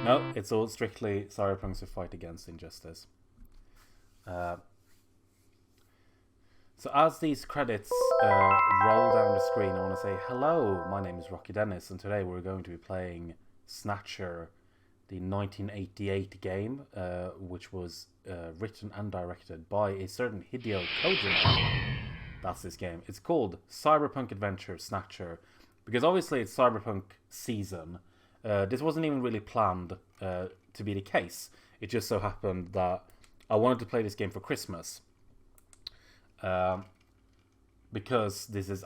No, it's all strictly cyberpunks who fight against injustice. So as these credits roll down the screen, I want to say hello, my name is Rocky Dennis, and today we're going to be playing Snatcher, the 1988 game, which was written and directed by a certain Hideo Kojima. That's this game. It's called Cyberpunk Adventure Snatcher, because obviously it's Cyberpunk season. This wasn't even really planned to be the case. It just so happened that I wanted to play this game for Christmas. Because this is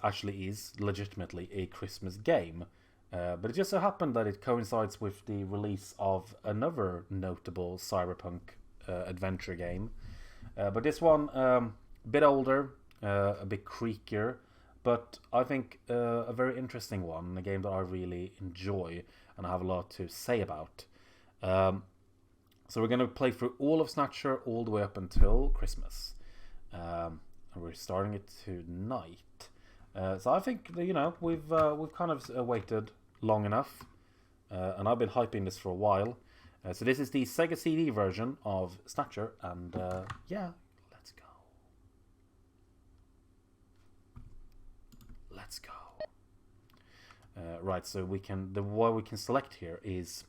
legitimately a Christmas game. But it just so happened that it coincides with the release of another notable Cyberpunk adventure game. But this one, a bit older, a bit creakier, but I think a very interesting one, a game that I really enjoy and I have a lot to say about. So we're going to play through all of Snatcher all the way up until Christmas. And we're starting it tonight. So I think, we've kind of waited long enough. And I've been hyping this for a while. So this is the Sega CD version of Snatcher. And yeah, let's go. Let's go. Right, so what we can select here is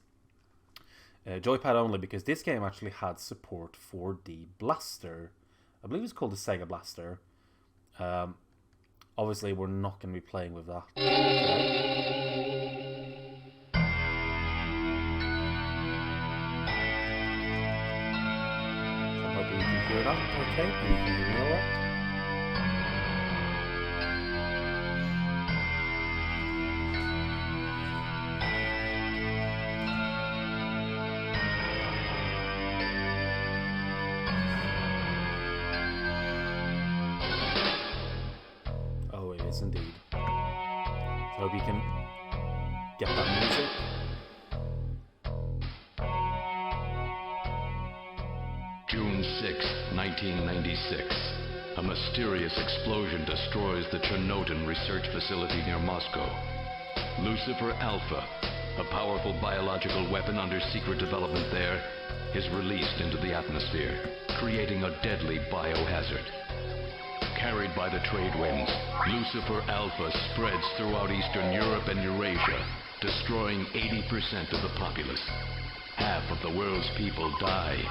joypad only, because this game actually had support for the blaster. I believe it's called the Sega Blaster. Obviously, we're not going to be playing with that. So I'm hoping you can hear that. Okay, you can hear me all right. Indeed. So I hope you can get that music. June 6, 1996. A mysterious explosion destroys the Chernobyl research facility near Moscow. Lucifer Alpha, a powerful biological weapon under secret development there, is released into the atmosphere, creating a deadly biohazard. Carried by the trade winds, Lucifer Alpha spreads throughout Eastern Europe and Eurasia, destroying 80% of the populace. Half of the world's people die.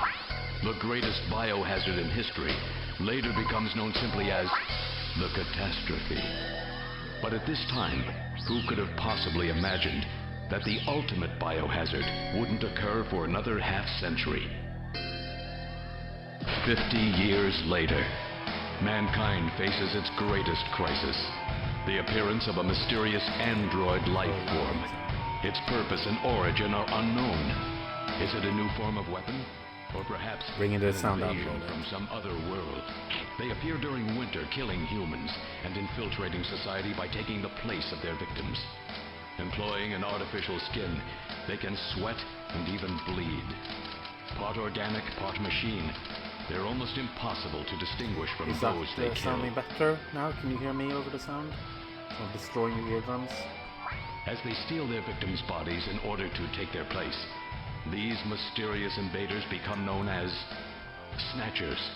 The greatest biohazard in history later becomes known simply as the catastrophe. But at this time, who could have possibly imagined that the ultimate biohazard wouldn't occur for another half-century? 50 years later, mankind faces its greatest crisis, the appearance of a mysterious android life form. Its purpose and origin are unknown. Is it a new form of weapon? Or perhaps bringing the sound out from some other world? They appear during winter, killing humans and infiltrating society by taking the place of their victims. Employing an artificial skin, they can sweat and even bleed. Part organic, part machine. They're almost impossible to distinguish from those they kill. Is that sounding better now? Can you hear me over the sound? Of destroying your eardrums? As they steal their victims' bodies in order to take their place, these mysterious invaders become known as Snatchers.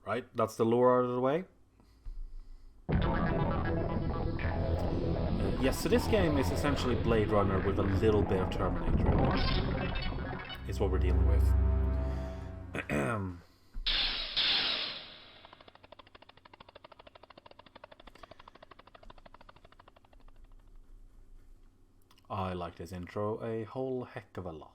Right, that's the lore out of the way. Yes, so this game is essentially Blade Runner with a little bit of Terminator. Is what we're dealing with. I like this intro a whole heck of a lot.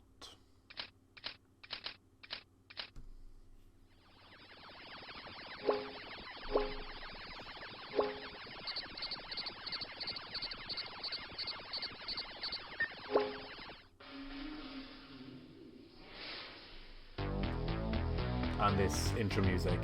And this intro music.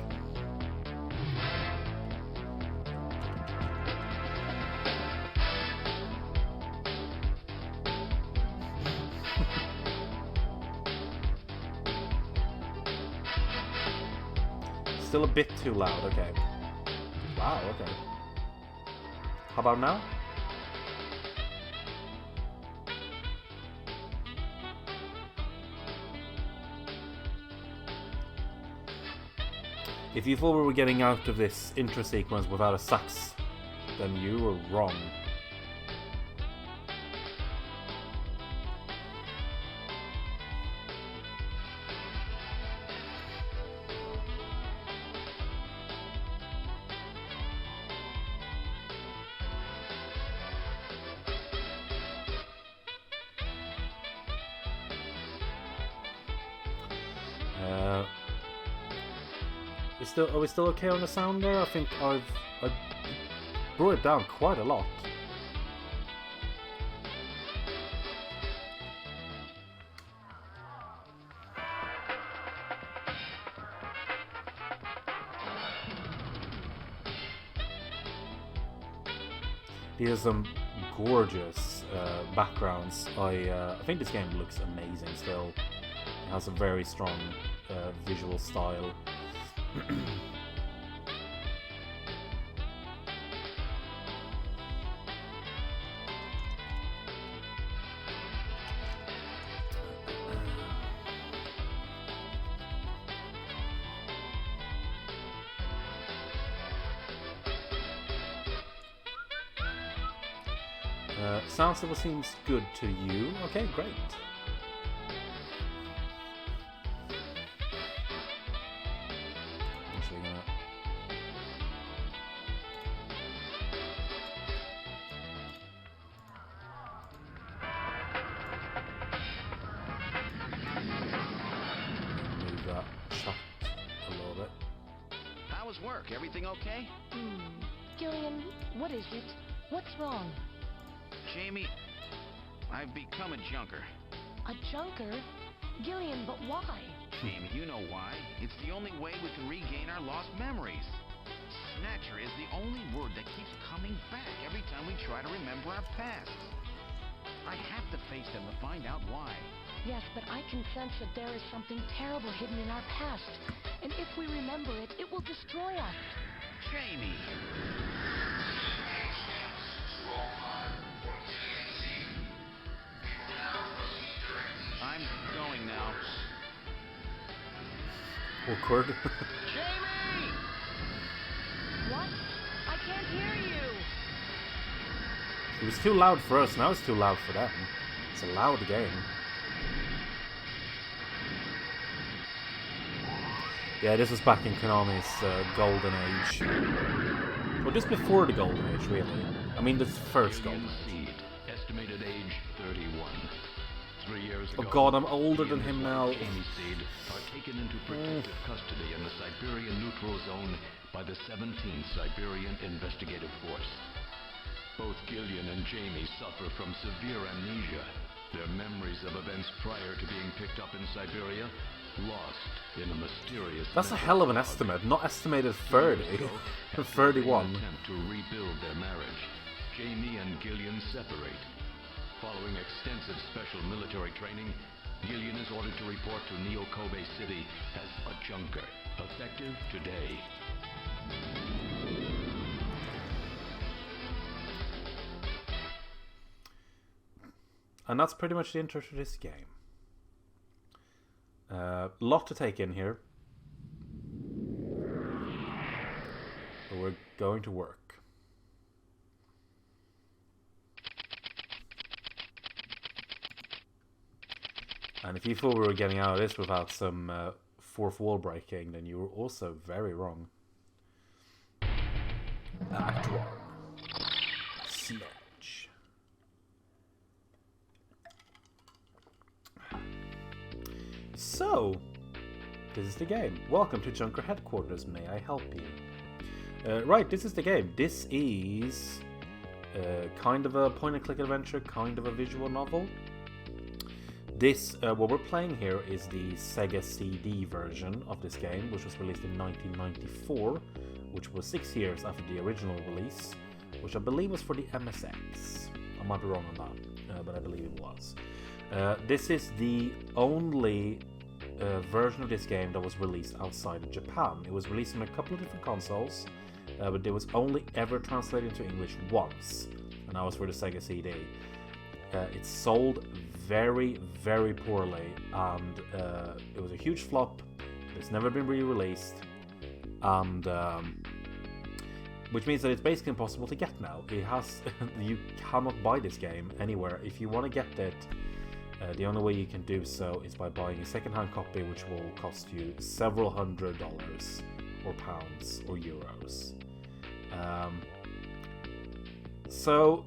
Still a bit too loud, okay. Wow, okay. How about now? If you thought we were getting out of this intro sequence without a sax, then you were wrong. Are we still okay on the sound there? I think I brought it down quite a lot. These are some gorgeous backgrounds. I think this game looks amazing still. It has a very strong visual style. Sound level seems good to you. Okay, great. Move that shot a little bit. How was work? Everything okay? Gillian, what is it? What's wrong? Jamie, I've become a junker. A junker? Gillian, but why? Jamie, you know why. It's the only way we can regain our lost memories. Snatcher is the only word that keeps coming back every time we try to remember our past. I have to face them to find out why. Yes, but I can sense that there is something terrible hidden in our past. And if we remember it, it will destroy us. Jamie! I'm going now. Awkward. Jamie! What? I can't hear you! It was too loud for us, now it's too loud for them. It's a loud game. Yeah, this was back in Konami's golden age. Well, just before the golden age, really. I mean, the first golden age. Estimated age 31. 3 years ago, Oh god, I'm older than him now. Jamie Seed are taken into protective custody in the Siberian Neutral Zone by the 17th Siberian Investigative Force. Both Gillian and Jamie suffer from severe amnesia. Their memories of events prior to being picked up in Siberia lost in a mysterious... That's a hell of an estimate, not estimated 30. 31. Attempt to rebuild their marriage. Jamie and Gillian separate. Following extensive special military training, Gillian is ordered to report to Neo-Kobe City as a junker, effective today. And that's pretty much the intro to this game. Lot to take in here. But we're going to work. And if you thought we were getting out of this without some fourth wall breaking, then you were also very wrong. Act 1. Snatch. So, this is the game. Welcome to Junker Headquarters. May I help you? Right, this is the game. This is kind of a point-and-click adventure, kind of a visual novel. This, what we're playing here is the Sega CD version of this game, which was released in 1994, which was 6 years after the original release, which I believe was for the MSX. I might be wrong on that, but I believe it was. This is the only version of this game that was released outside of Japan. It was released on a couple of different consoles, but it was only ever translated into English once, and that was for the Sega CD. It sold very, very poorly, and it was a huge flop. It's never been re-released, and which means that it's basically impossible to get now. It has you cannot buy this game anywhere. If you want to get it, the only way you can do so is by buying a second-hand copy, which will cost you several $100 or pounds or euros. So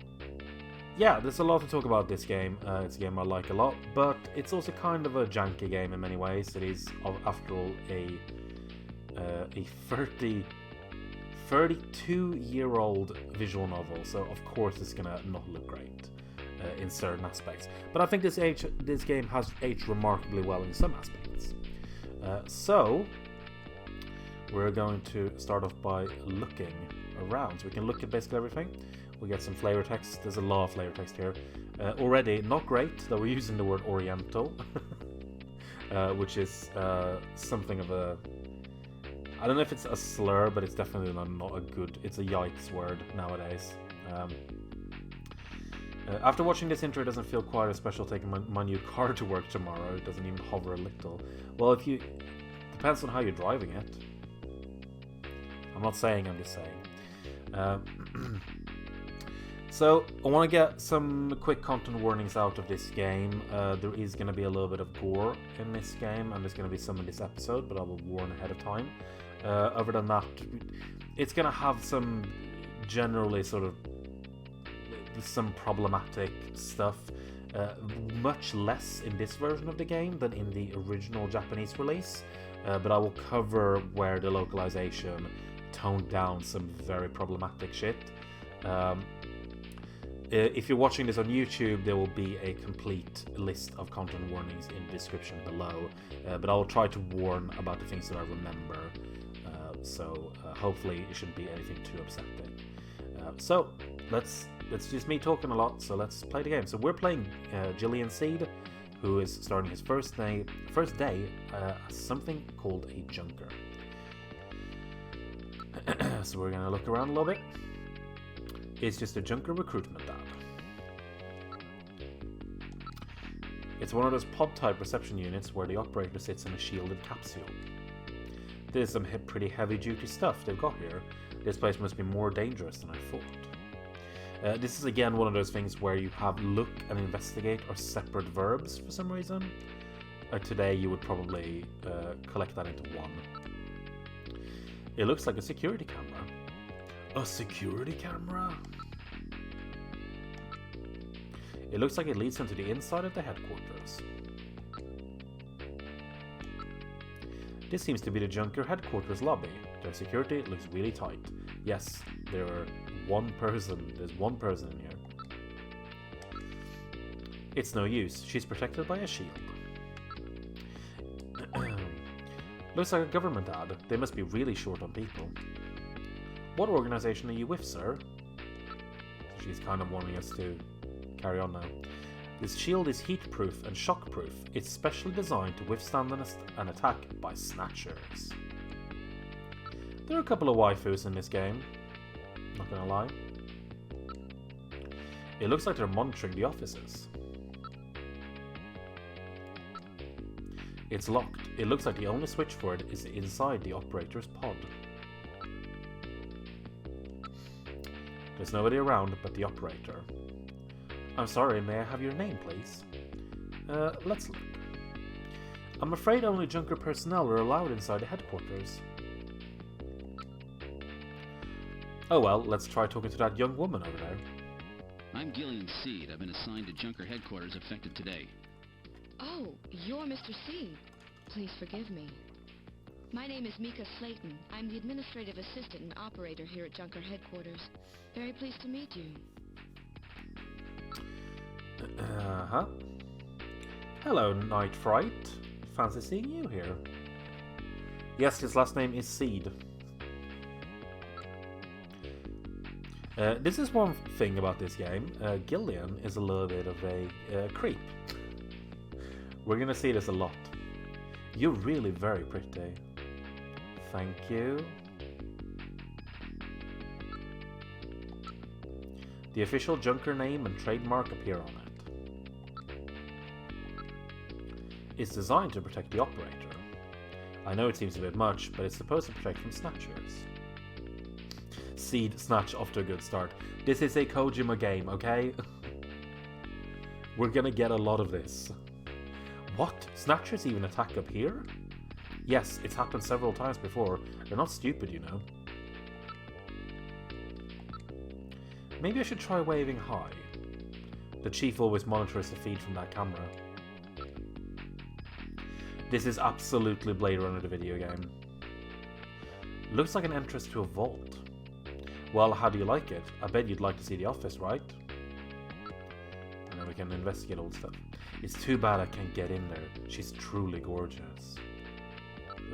yeah, there's a lot to talk about this game. It's a game I like a lot, but it's also kind of a janky game in many ways. It is, after all, a 32-year-old visual novel, so of course it's gonna not look great in certain aspects. But I think this game has aged remarkably well in some aspects. So we're going to start off by looking around. So we can look at basically everything. We get some flavor text. There's a lot of flavor text here. Already not great that we're using the word Oriental, which is something of a... I don't know if it's a slur, but it's definitely not a good... It's a yikes word nowadays. After watching this intro, it doesn't feel quite as special taking my new car to work tomorrow. It doesn't even hover a little. Well, if you... Depends on how you're driving it. I'm not saying, I'm just saying. So, I want to get some quick content warnings out of this game. There is going to be a little bit of gore in this game, and there's going to be some in this episode, but I will warn ahead of time. Other than that, it's going to have some generally sort of some problematic stuff. Much less in this version of the game than in the original Japanese release, but I will cover where the localization toned down some very problematic shit. If you're watching this on YouTube, there will be a complete list of content warnings in the description below, but I'll try to warn about the things that I remember, so hopefully it shouldn't be anything too upsetting. So let's just me talking a lot, so let's play the game. So we're playing Gillian Seed, who is starting his first day as something called a junker. So we're gonna look around a little bit. It's just a junker recruitment ad. It's one of those pod-type reception units where the operator sits in a shielded capsule. There's some pretty heavy-duty stuff they've got here. This place must be more dangerous than I thought. This is again one of those things where you have look and investigate are separate verbs for some reason. Today you would probably collect that into one. It looks like a security camera. A security camera? It looks like it leads into the inside of the headquarters. This seems to be the junker headquarters lobby. Their security looks really tight. Yes, there's one person in here. It's no use. She's protected by a shield. Looks like a government ad. They must be really short on people. What organization are you with, sir? She's kind of wanting us to carry on now. This shield is heat-proof and shock-proof. It's specially designed to withstand an attack by Snatchers. There are a couple of waifus in this game, not gonna lie. It looks like they're monitoring the offices. It's locked. It looks like the only switch for it is inside the operator's pod. There's nobody around but the operator. I'm sorry, may I have your name, please? Let's look. I'm afraid only junker personnel are allowed inside the headquarters. Oh well, let's try talking to that young woman over there. I'm Gillian Seed. I've been assigned to junker headquarters effective today. Oh, you're Mr. Seed. Please forgive me. My name is Mika Slayton. I'm the administrative assistant and operator here at Junker headquarters. Very pleased to meet you. Uh-huh. Hello, Night Fright. Fancy seeing you here. Yes, his last name is Seed. This is one thing about this game. Gillian is a little bit of a creep. We're gonna see this a lot. You're really very pretty. Thank you. The official Junker name and trademark appear on it. It's designed to protect the operator. I know it seems a bit much, but it's supposed to protect from Snatchers. Seed Snatch off to a good start. This is a Kojima game, okay? We're gonna get a lot of this. What? Snatchers even attack up here? Yes, it's happened several times before. They're not stupid, you know. Maybe I should try waving high. The chief always monitors the feed from that camera. This is absolutely Blade Runner the video game. Looks like an entrance to a vault. Well, how do you like it? I bet you'd like to see the office, right? And then we can investigate all the stuff. It's too bad I can't get in there. She's truly gorgeous.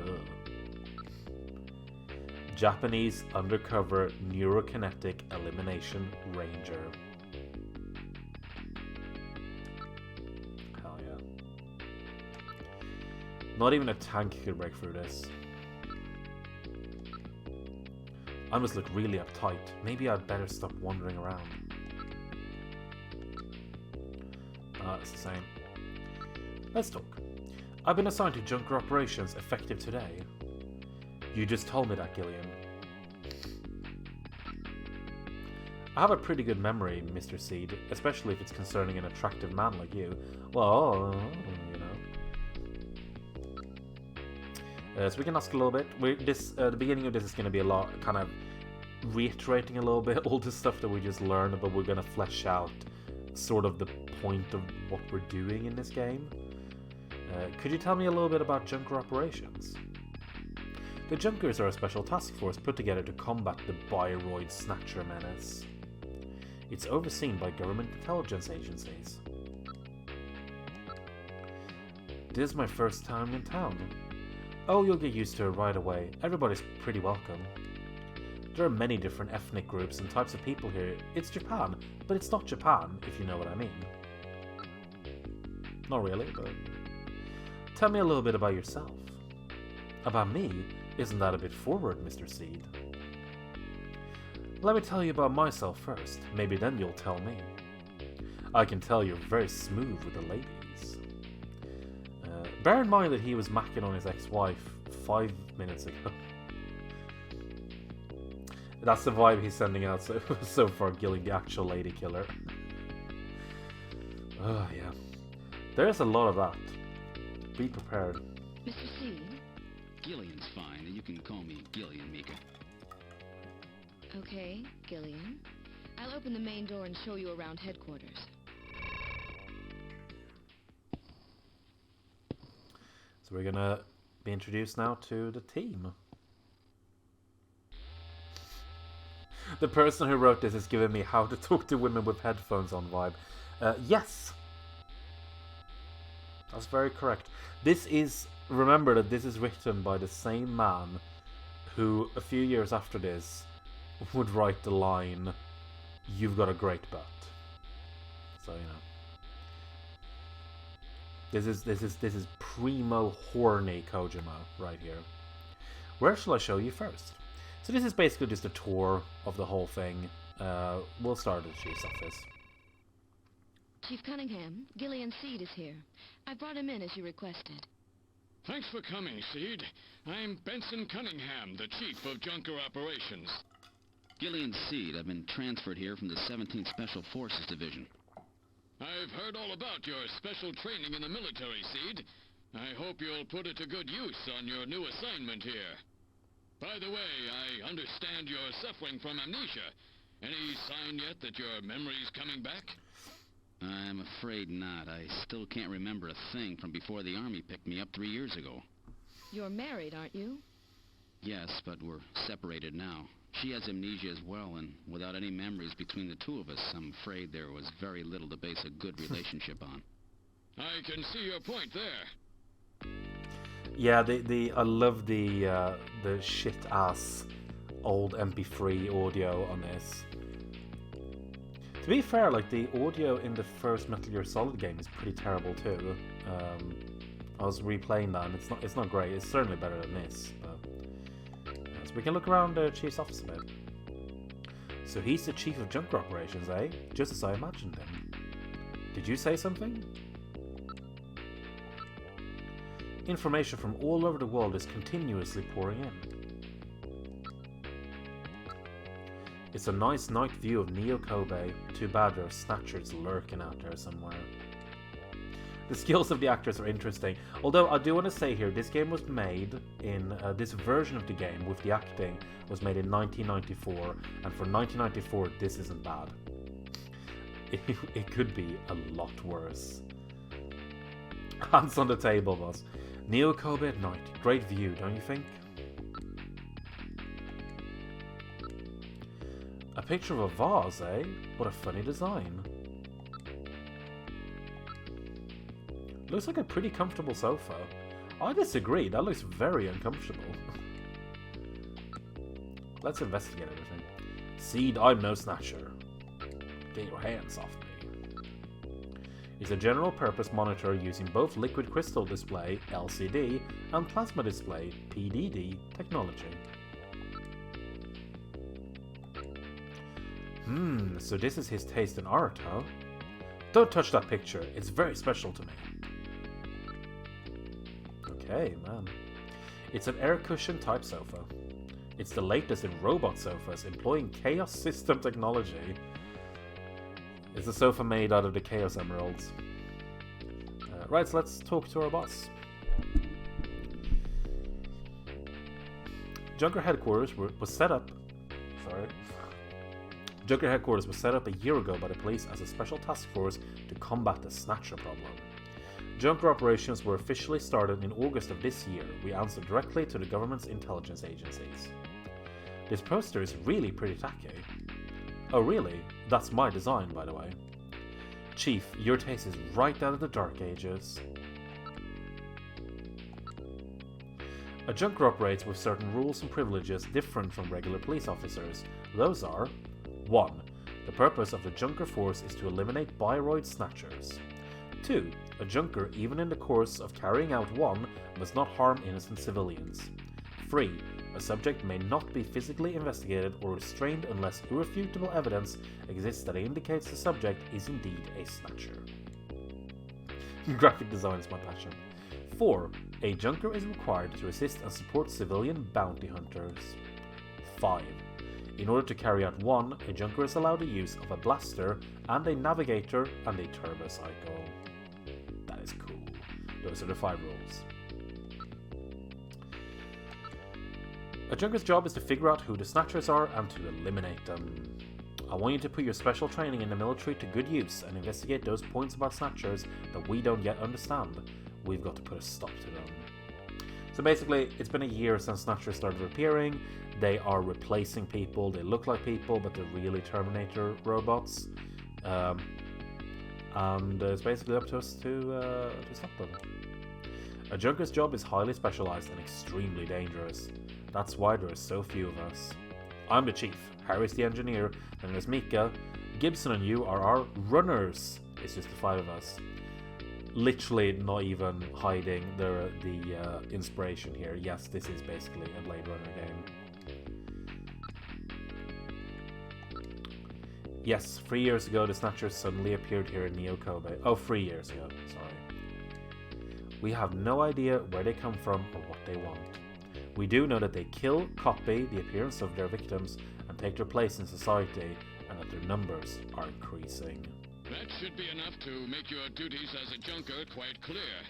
Ugh. Japanese undercover neurokinetic elimination ranger. Hell yeah. Not even a tank could break through this. I must look really uptight. Maybe I'd better stop wandering around. It's the same. Let's talk. I've been assigned to Junker Operations effective today. You just told me that, Gillian. I have a pretty good memory, Mr. Seed, especially if it's concerning an attractive man like you. Well, you know. So we can ask a little bit. The beginning of this is going to be a lot, kind of reiterating a little bit all the stuff that we just learned, but we're going to flesh out sort of the point of what we're doing in this game. Could you tell me a little bit about Junker Operations? The Junkers are a special task force put together to combat the Bioroid Snatcher menace. It's overseen by government intelligence agencies. This is my first time in town. Oh, you'll get used to it right away. Everybody's pretty welcome. There are many different ethnic groups and types of people here. It's Japan, but it's not Japan, if you know what I mean. Not really, but... Tell me a little bit about yourself. About me? Isn't that a bit forward, Mr. Seed? Let me tell you about myself first. Maybe then you'll tell me. I can tell you're very smooth with the ladies. Bear in mind that he was macking on his ex-wife 5 minutes ago. That's the vibe he's sending out so far, Gillian, the actual lady killer. Oh, yeah. There's a lot of that. Be prepared. Mr. Seed? Gillian's fine. You can call me Gillian, Mika. Okay, Gillian. I'll open the main door and show you around headquarters. So we're gonna be introduced now to the team. The person who wrote this is giving me how to talk to women with headphones on vibe. Yes! That's very correct. This is... Remember that this is written by the same man who, a few years after this, would write the line, "You've got a great butt." So, you know. This is primo horny Kojima right here. Where shall I show you first? So this is basically just a tour of the whole thing. We'll start at the chief's office. Chief Cunningham, Gillian Seed is here. I brought him in as you requested. Thanks for coming, Seed. I'm Benson Cunningham, the Chief of Junker Operations. Gillian Seed. I've been transferred here from the 17th Special Forces Division. I've heard all about your special training in the military, Seed. I hope you'll put it to good use on your new assignment here. By the way, I understand you're suffering from amnesia. Any sign yet that your memory's coming back? I'm afraid not. I still can't remember a thing from before the Army picked me up 3 years ago. You're married, aren't you? Yes, but we're separated now. She has amnesia as well, and without any memories between the two of us, I'm afraid there was very little to base a good relationship on. I can see your point there. Yeah, I love the shit ass old MP3 audio on this. To be fair, like the audio in the first Metal Gear Solid game is pretty terrible too. I was replaying that, and it's not great. It's certainly better than this. But, so we can look around the chief's office a bit. So he's the chief of junker operations, eh? Just as I imagined him. Did you say something? Information from all over the world is continuously pouring in. It's a nice night view of Neo Kobe. Too bad there are snatchers lurking out there somewhere. The skills of the actors are interesting, although I do want to say here, this game was made in, this version of the game with the acting was made in 1994, and for 1994 this isn't bad. It could be a lot worse. Hands on the table, boss. Neo Kobe at night. Great view, don't you think? A picture of a vase, eh? What a funny design. Looks like a pretty comfortable sofa. I disagree, that looks very uncomfortable. Let's investigate everything. Seed, I'm no snatcher. Get your hands off me. It's a general purpose monitor using both liquid crystal display, LCD, and plasma display, PDD, technology. So this is his taste in art, huh? Don't touch that picture, it's very special to me. Okay, man. It's an air cushion type sofa. It's the latest in robot sofas employing Chaos System technology. It's a sofa made out of the Chaos Emeralds. Right, so let's talk to our boss. Junker headquarters was set up. Junker headquarters was set up a year ago by the police as a special task force to combat the Snatcher problem. Junker operations were officially started in August of this year. We answered directly to the government's intelligence agencies. This poster is really pretty tacky. Oh really? That's my design, by the way. Chief, your taste is right out of the Dark Ages. A junker operates with certain rules and privileges different from regular police officers. Those are 1. The purpose of the junker force is to eliminate Bioroid snatchers. 2. A junker, even in the course of carrying out one, must not harm innocent civilians. 3. A subject may not be physically investigated or restrained unless irrefutable evidence exists that indicates the subject is indeed a snatcher. Graphic design is my passion. 4. A junker is required to assist and support civilian bounty hunters. 5. In order to carry out one, a junker is allowed the use of a blaster and a navigator and a turbocycle. That is cool. Those are the 5 rules. A junker's job is to figure out who the snatchers are and to eliminate them. I want you to put your special training in the military to good use and investigate those points about snatchers that we don't yet understand. We've got to put a stop to them. So basically, it's been a year since snatchers started appearing. They are replacing people. They look like people, but they're really Terminator robots. And it's basically up to us to stop them. A junker's job is highly specialized and extremely dangerous. That's why there are so few of us. I'm the chief, Harry's the engineer, and there's Mika. Gibson and you are our runners. It's just the 5 of us. Literally not even hiding the inspiration here. Yes, this is basically a Blade Runner game. Yes, 3 years ago the Snatchers suddenly appeared here in Neo Kobe. Oh, 3 years ago, sorry. We have no idea where they come from or what they want. We do know that they kill, copy the appearance of their victims, and take their place in society, and that their numbers are increasing. That should be enough to make your duties as a junker quite clear.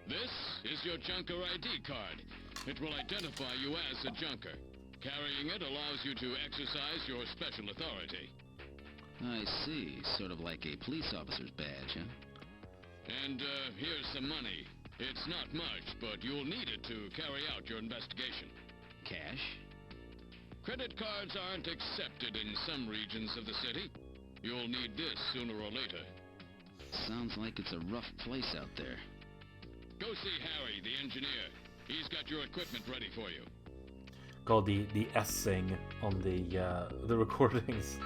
This is your junker ID card. It will identify you as a junker. Carrying it allows you to exercise your special authority. I see. Sort of like a police officer's badge, huh? And here's some money. It's not much, but you'll need it to carry out your investigation. Cash? Credit cards aren't accepted in some regions of the city. You'll need this sooner or later. Sounds like it's a rough place out there. Go see Harry, the engineer. He's got your equipment ready for you. God, the S-ing on the recordings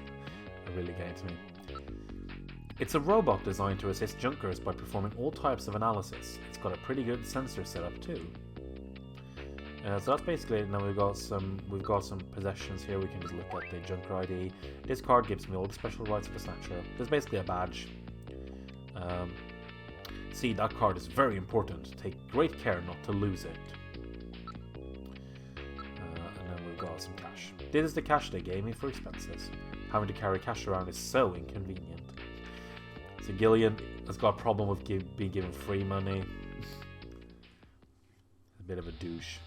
are really getting to me. It's a robot designed to assist junkers by performing all types of analysis. It's got a pretty good sensor setup too. So that's basically it. Now we've got some possessions here. We can just look at the Junker ID. This card gives me all the special rights of the Snatcher. There's basically a badge. See, that card is very important. Take great care not to lose it. And then we've got some cash. This is the cash they gave me for expenses. Having to carry cash around is so inconvenient. So Gillian has got a problem with being given free money. A bit of a douche.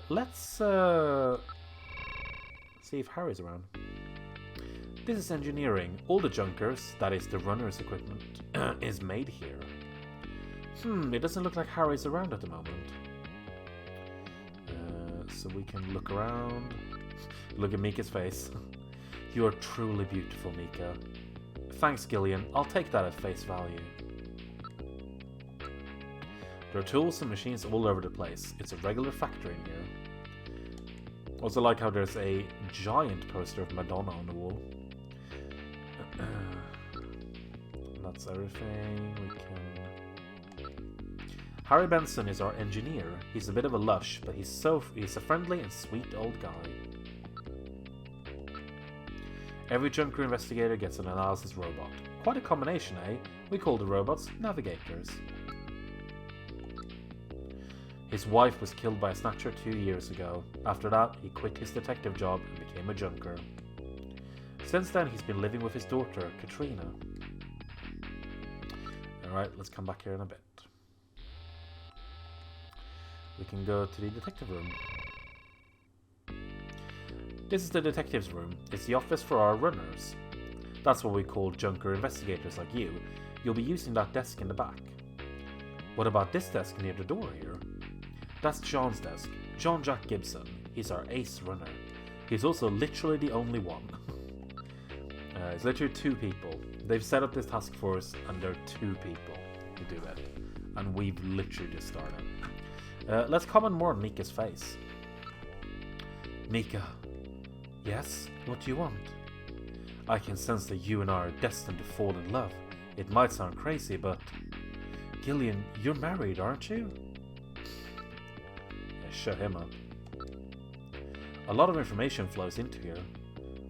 Let's see if Harry's around. This is engineering. All the junkers, that is the runner's equipment, is made here. It doesn't look like Harry's around at the moment. So we can look around. Look at Mika's face. You are truly beautiful, Mika. Thanks, Gillian. I'll take that at face value. There are tools and machines all over the place. It's a regular factory in here. Also like how there's a giant poster of Madonna on the wall. That's everything we can... Harry Benson is our engineer. He's a bit of a lush, but he's a friendly and sweet old guy. Every Junker investigator gets an analysis robot. Quite a combination, eh? We call the robots navigators. His wife was killed by a Snatcher 2 years ago. After that, he quit his detective job and became a Junker. Since then, he's been living with his daughter, Katrina. Alright, let's come back here in a bit. We can go to the detective room. This is the detective's room. It's the office for our runners. That's what we call Junker investigators like you. You'll be using that desk in the back. What about this desk near the door here? That's John's desk. John Jack Gibson. He's our ace runner. He's also literally the only one. It's literally 2 people. They've set up this task force and there are 2 people to do it. And we've literally just started. Let's comment more on Mika's face. Mika. Yes? What do you want? I can sense that you and I are destined to fall in love. It might sound crazy, but... Gillian, you're married, aren't you? Yeah, shut him up. A lot of information flows into here.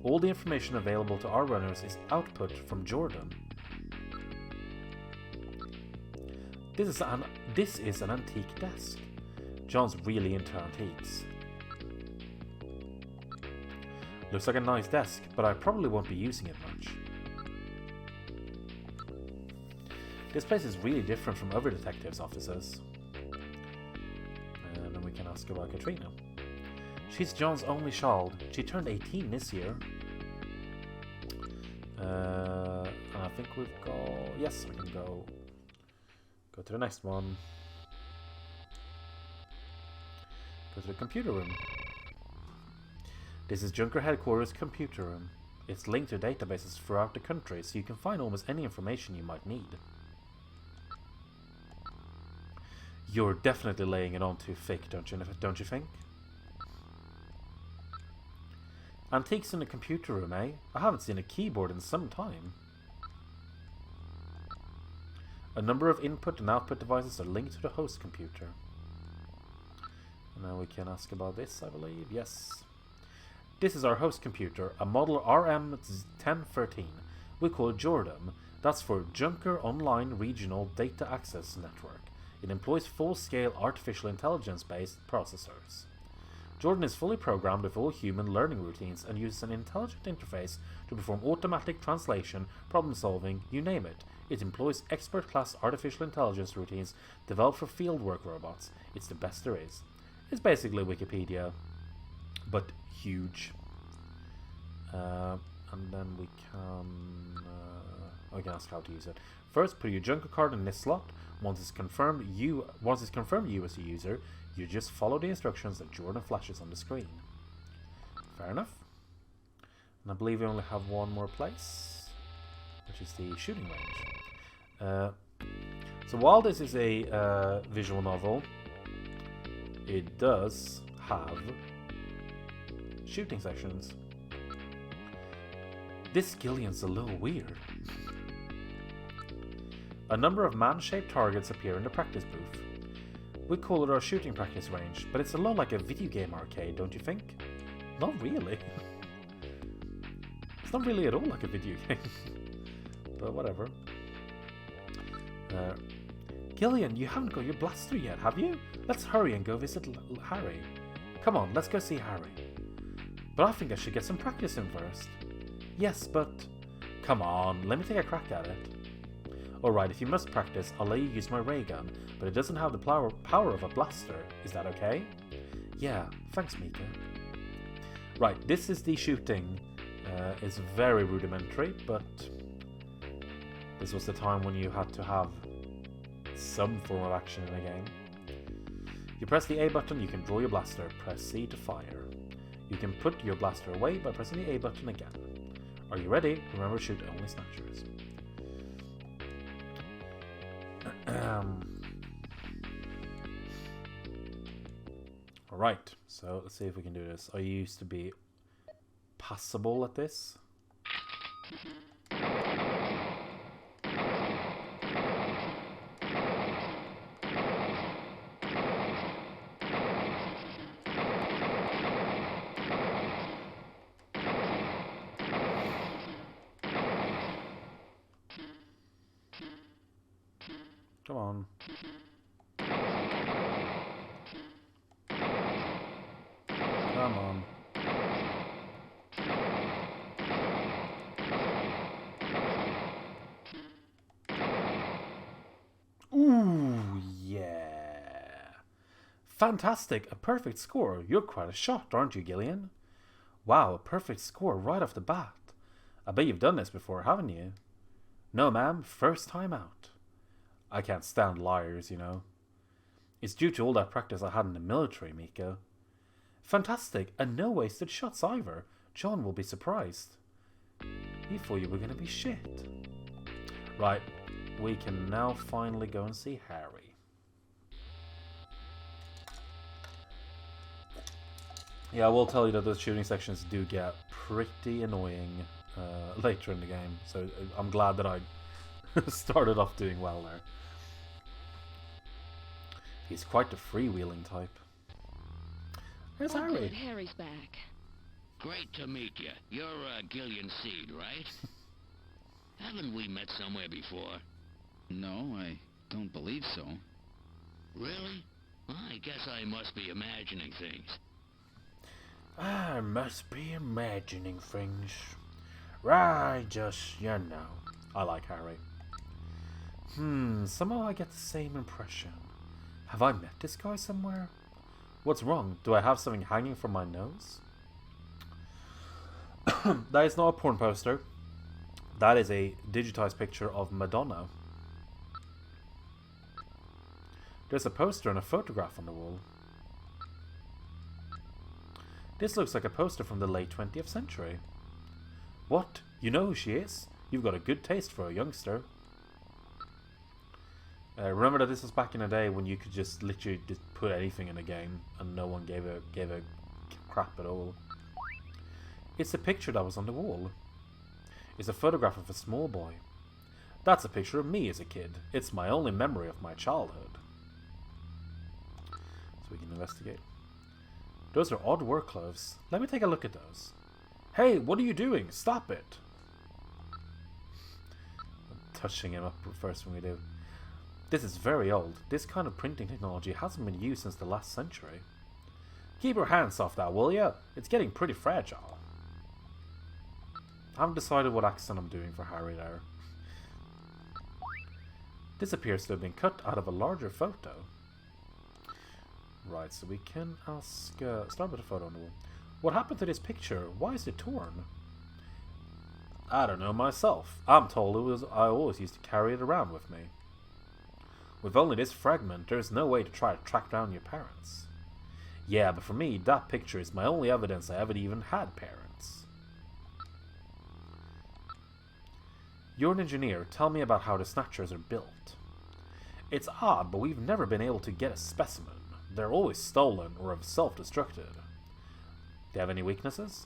All the information available to our runners is output from Jordan. This is an antique desk. John's really into antiques. Looks like a nice desk, but I probably won't be using it much. This place is really different from other detectives' offices. And then we can ask about Katrina. She's John's only child. She turned 18 this year. And I think we've got... Yes, we can go to the next one. Go to the computer room. This is Junker Headquarters computer room. It's linked to databases throughout the country, so you can find almost any information you might need. You're definitely laying it on too thick, don't you think? Antiques in the computer room, eh? I haven't seen a keyboard in some time. A number of input and output devices are linked to the host computer. And now we can ask about this, I believe. Yes. This is our host computer, a model RM1013. We call it Jordan. That's for Junker Online Regional Data Access Network. It employs full-scale artificial intelligence-based processors. Jordan is fully programmed with all human learning routines and uses an intelligent interface to perform automatic translation, problem-solving, you name it. It employs expert-class artificial intelligence routines developed for fieldwork robots. It's the best there is. It's basically Wikipedia, but huge. And then we can ask how to use it. First, put your Junker card in this slot. Once it's confirmed you as a user, you just follow the instructions that Jordan flashes on the screen. Fair enough. And I believe we only have one more place, which is the shooting range. So while this is a visual novel, it does have shooting sections. This Gillian's a little weird. A number of man-shaped targets appear in the practice booth. We call it our shooting practice range, but it's a lot like a video game arcade, don't you think? Not really. It's not really at all like a video game. But whatever. Gillian, you haven't got your blaster yet, have you? Let's hurry and go visit Harry. Come on, let's go see Harry. But I think I should get some practice in first. Yes, but... Come on, let me take a crack at it. Alright, if you must practice, I'll let you use my ray gun, but it doesn't have the power of a blaster. Is that okay? Yeah, thanks, Mika. Right, this is the shooting. It's very rudimentary, but this was the time when you had to have some form of action in a game. You press the A button, you can draw your blaster. Press C to fire. You can put your blaster away by pressing the A button again. Are you ready? Remember, shoot only snatchers. Alright, so let's see if we can do this. I used to be passable at this. Come on. Come on. Ooh, yeah. Fantastic. A perfect score. You're quite a shot, aren't you, Gillian? Wow, a perfect score right off the bat. I bet you've done this before, haven't you? No, ma'am. First time out. I can't stand liars, you know. It's due to all that practice I had in the military, Mika. Fantastic, and no wasted shots either. John will be surprised. He thought you were going to be shit. Right, we can now finally go and see Harry. Yeah, I will tell you that those shooting sections do get pretty annoying later in the game, so I'm glad that I started off doing well there. He's quite the freewheeling type. Where's Harry? Good, Harry's back. Great to meet you. You're Gillian Seed, right? Haven't we met somewhere before? No, I don't believe so. Really? I guess I must be imagining things. I must be imagining things. Right, just, you know. I like Harry. Somehow I get the same impression. Have I met this guy somewhere? What's wrong? Do I have something hanging from my nose? That is not a porn poster. That is a digitized picture of Madonna. There's a poster and a photograph on the wall. This looks like a poster from the late 20th century. What? You know who she is? You've got a good taste for a youngster. Remember that this was back in the day when you could just literally just put anything in a game and no one gave a crap at all. It's a picture that was on the wall. It's a photograph of a small boy. That's a picture of me as a kid. It's my only memory of my childhood. So we can investigate. Those are odd work clothes. Let me take a look at those. Hey, what are you doing? Stop it! I'm touching him up first when we do. This is very old. This kind of printing technology hasn't been used since the last century. Keep your hands off that, will ya? It's getting pretty fragile. I haven't decided what accent I'm doing for Harry there. This appears to have been cut out of a larger photo. Right, so we can ask... start with a photo on the wall. What happened to this picture? Why is it torn? I don't know myself. I'm told I always used to carry it around with me. With only this fragment, there's no way to try to track down your parents. Yeah, but for me, that picture is my only evidence I ever even had parents. You're an engineer. Tell me about how the Snatchers are built. It's odd, but we've never been able to get a specimen. They're always stolen or have self-destructed. They have any weaknesses?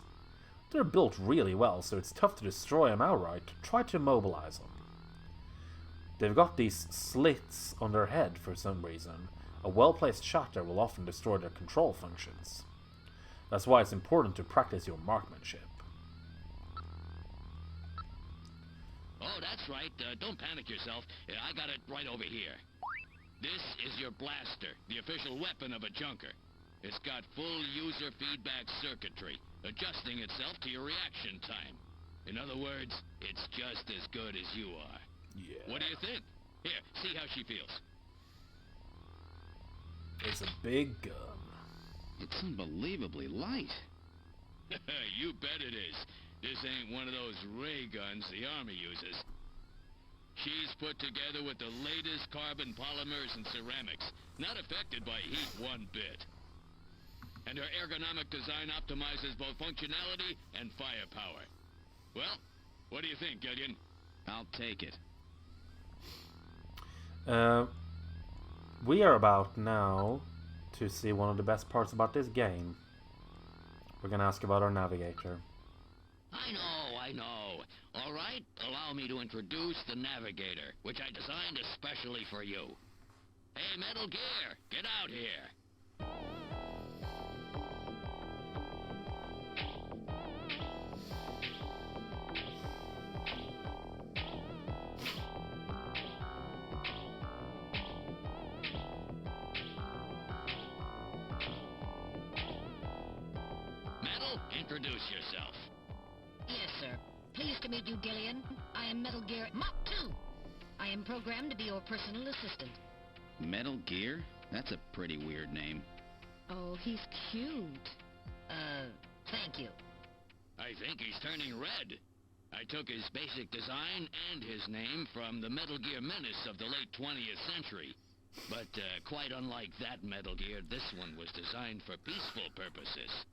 They're built really well, so it's tough to destroy them outright. Try to immobilize them. They've got these slits on their head for some reason. a well-placed shatter will often destroy their control functions. That's why it's important to practice your marksmanship. Oh, that's right. Don't panic yourself. I got it right over here. This is your blaster, the official weapon of a junker. It's got full user feedback circuitry, adjusting itself to your reaction time. In other words, it's just as good as you are. Yeah. What do you think? Here, see how she feels. It's a big gun. It's unbelievably light. You bet it is. This ain't one of those ray guns the Army uses. She's put together with the latest carbon polymers and ceramics, not affected by heat one bit. And her ergonomic design optimizes both functionality and firepower. Well, what do you think, Gillian? I'll take it. We are about now to see one of the best parts about this game. We're gonna ask about our navigator. I know. All right, allow me to introduce the Navigator, which I designed especially for you. Hey, Metal Gear, get out here. Metal, introduce yourself. Yes, sir. Pleased to meet you, Gillian. I am Metal Gear Mach 2. I am programmed to be your personal assistant. Metal Gear? That's a pretty weird name. Oh, he's cute. Thank you. I think he's turning red. I took his basic design and his name from the Metal Gear Menace of the late 20th century. But quite unlike that Metal Gear, this one was designed for peaceful purposes.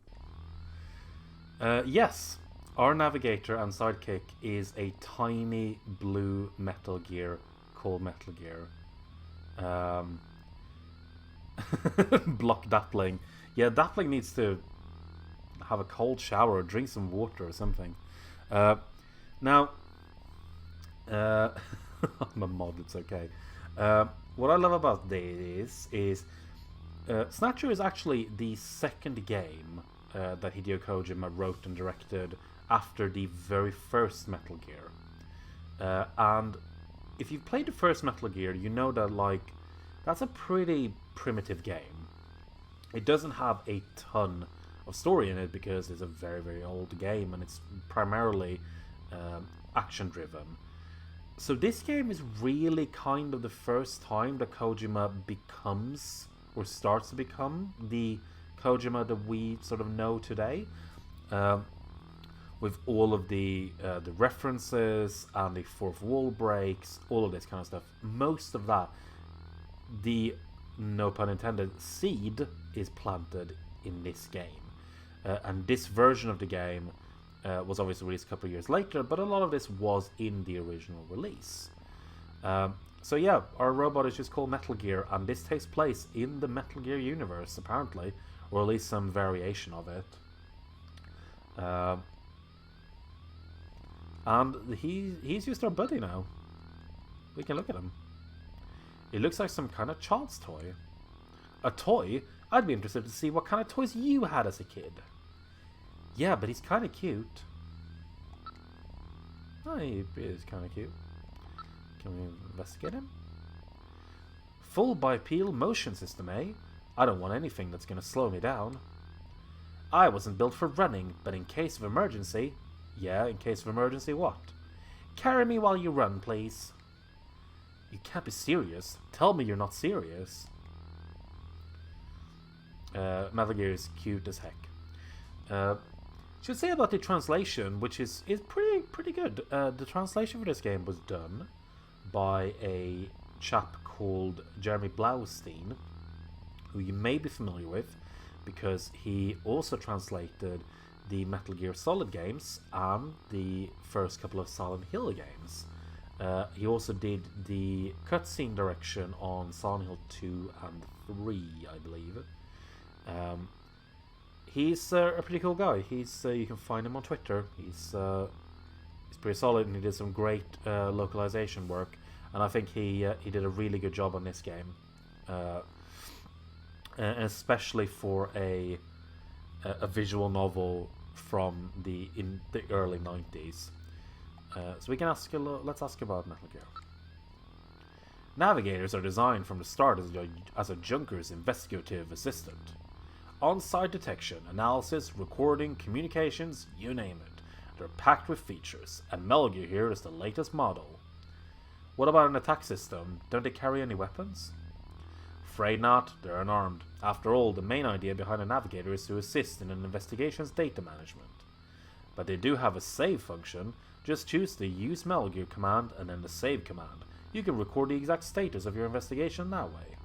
Yes, our navigator and sidekick is a tiny blue Metal Gear called Metal Gear. Block Dappling. Yeah, Dappling needs to have a cold shower or drink some water or something. Now, I'm a mod, it's okay. What I love about this is Snatcher is actually the second game that Hideo Kojima wrote and directed after the very first Metal Gear. And if you've played the first Metal Gear, you know that, like, that's a pretty primitive game. It doesn't have a ton of story in it because it's a very, very old game and it's primarily action driven. So this game is really kind of the first time that Kojima becomes, or starts to become, the Kojima that we sort of know today, with all of the references and the fourth wall breaks, all of this kind of stuff. Most of that, the, no pun intended, seed is planted in this game. And this version of the game was obviously released a couple of years later, but a lot of this was in the original release. So yeah, our robot is just called Metal Gear, and this takes place in the Metal Gear universe, apparently, or at least some variation of it. And he's just our buddy now. We can look at him. It looks like some kind of child's toy. A toy? I'd be interested to see what kind of toys you had as a kid. Yeah, but he's kind of cute. Oh, he is kind of cute. Can we investigate him? Full bipedal motion system, eh? I don't want anything that's going to slow me down. I wasn't built for running, but in case of emergency... Yeah, in case of emergency what? Carry me while you run, please. You can't be serious. Tell me you're not serious. Metal Gear is cute as heck. Should say about the translation, which is pretty good. The translation for this game was done by a chap called Jeremy Blaustein, who you may be familiar with because he also translated the Metal Gear Solid games and the first couple of Silent Hill games. He also did the cutscene direction on Silent Hill 2 and 3, I believe. He's a pretty cool guy. He's you can find him on Twitter. He's pretty solid, and he did some great localization work. And I think he did a really good job on this game. especially for a visual novel from the early 90s. So we can ask let's ask about Metal Gear. Navigators are designed from the start as a junker's investigative assistant. On-site detection, analysis, recording, communications, you name it. They're packed with features, and Metal Gear here is the latest model. What about an attack system? Don't they carry any weapons? Afraid not, they're unarmed. After all, the main idea behind a navigator is to assist in an investigation's data management. But they do have a save function. Just choose the use Metal Gear command and then the save command. You can record the exact status of your investigation that way.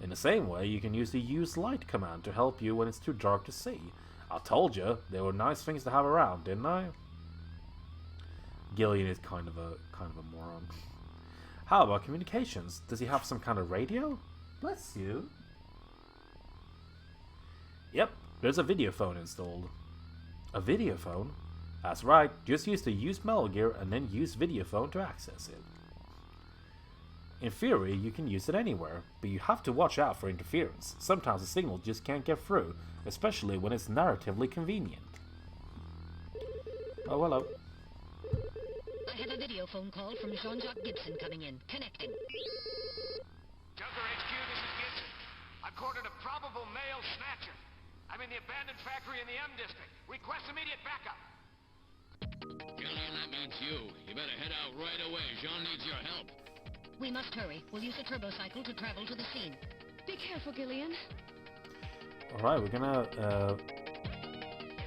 In the same way, you can use the use light command to help you when it's too dark to see. I told you, they were nice things to have around, didn't I? Gillian is kind of a moron. How about communications? Does he have some kind of radio? Bless you. Yep, there's a video phone installed. A video phone? That's right, just use the use Metal Gear and then use video phone to access it. In theory, you can use it anywhere, but you have to watch out for interference. Sometimes the signal just can't get through, especially when it's narratively convenient. Oh, hello. I have a video phone call from Jean-Jacques Gibson coming in. Connecting. Junker HQ, this is Gibson. I've cornered a probable male snatcher. I'm in the abandoned factory in the M district. Request immediate backup. Gillian, that means you. You better head out right away. Jean needs your help. We must hurry. We'll use a turbocycle to travel to the scene. Be careful, Gillian. Alright, we're gonna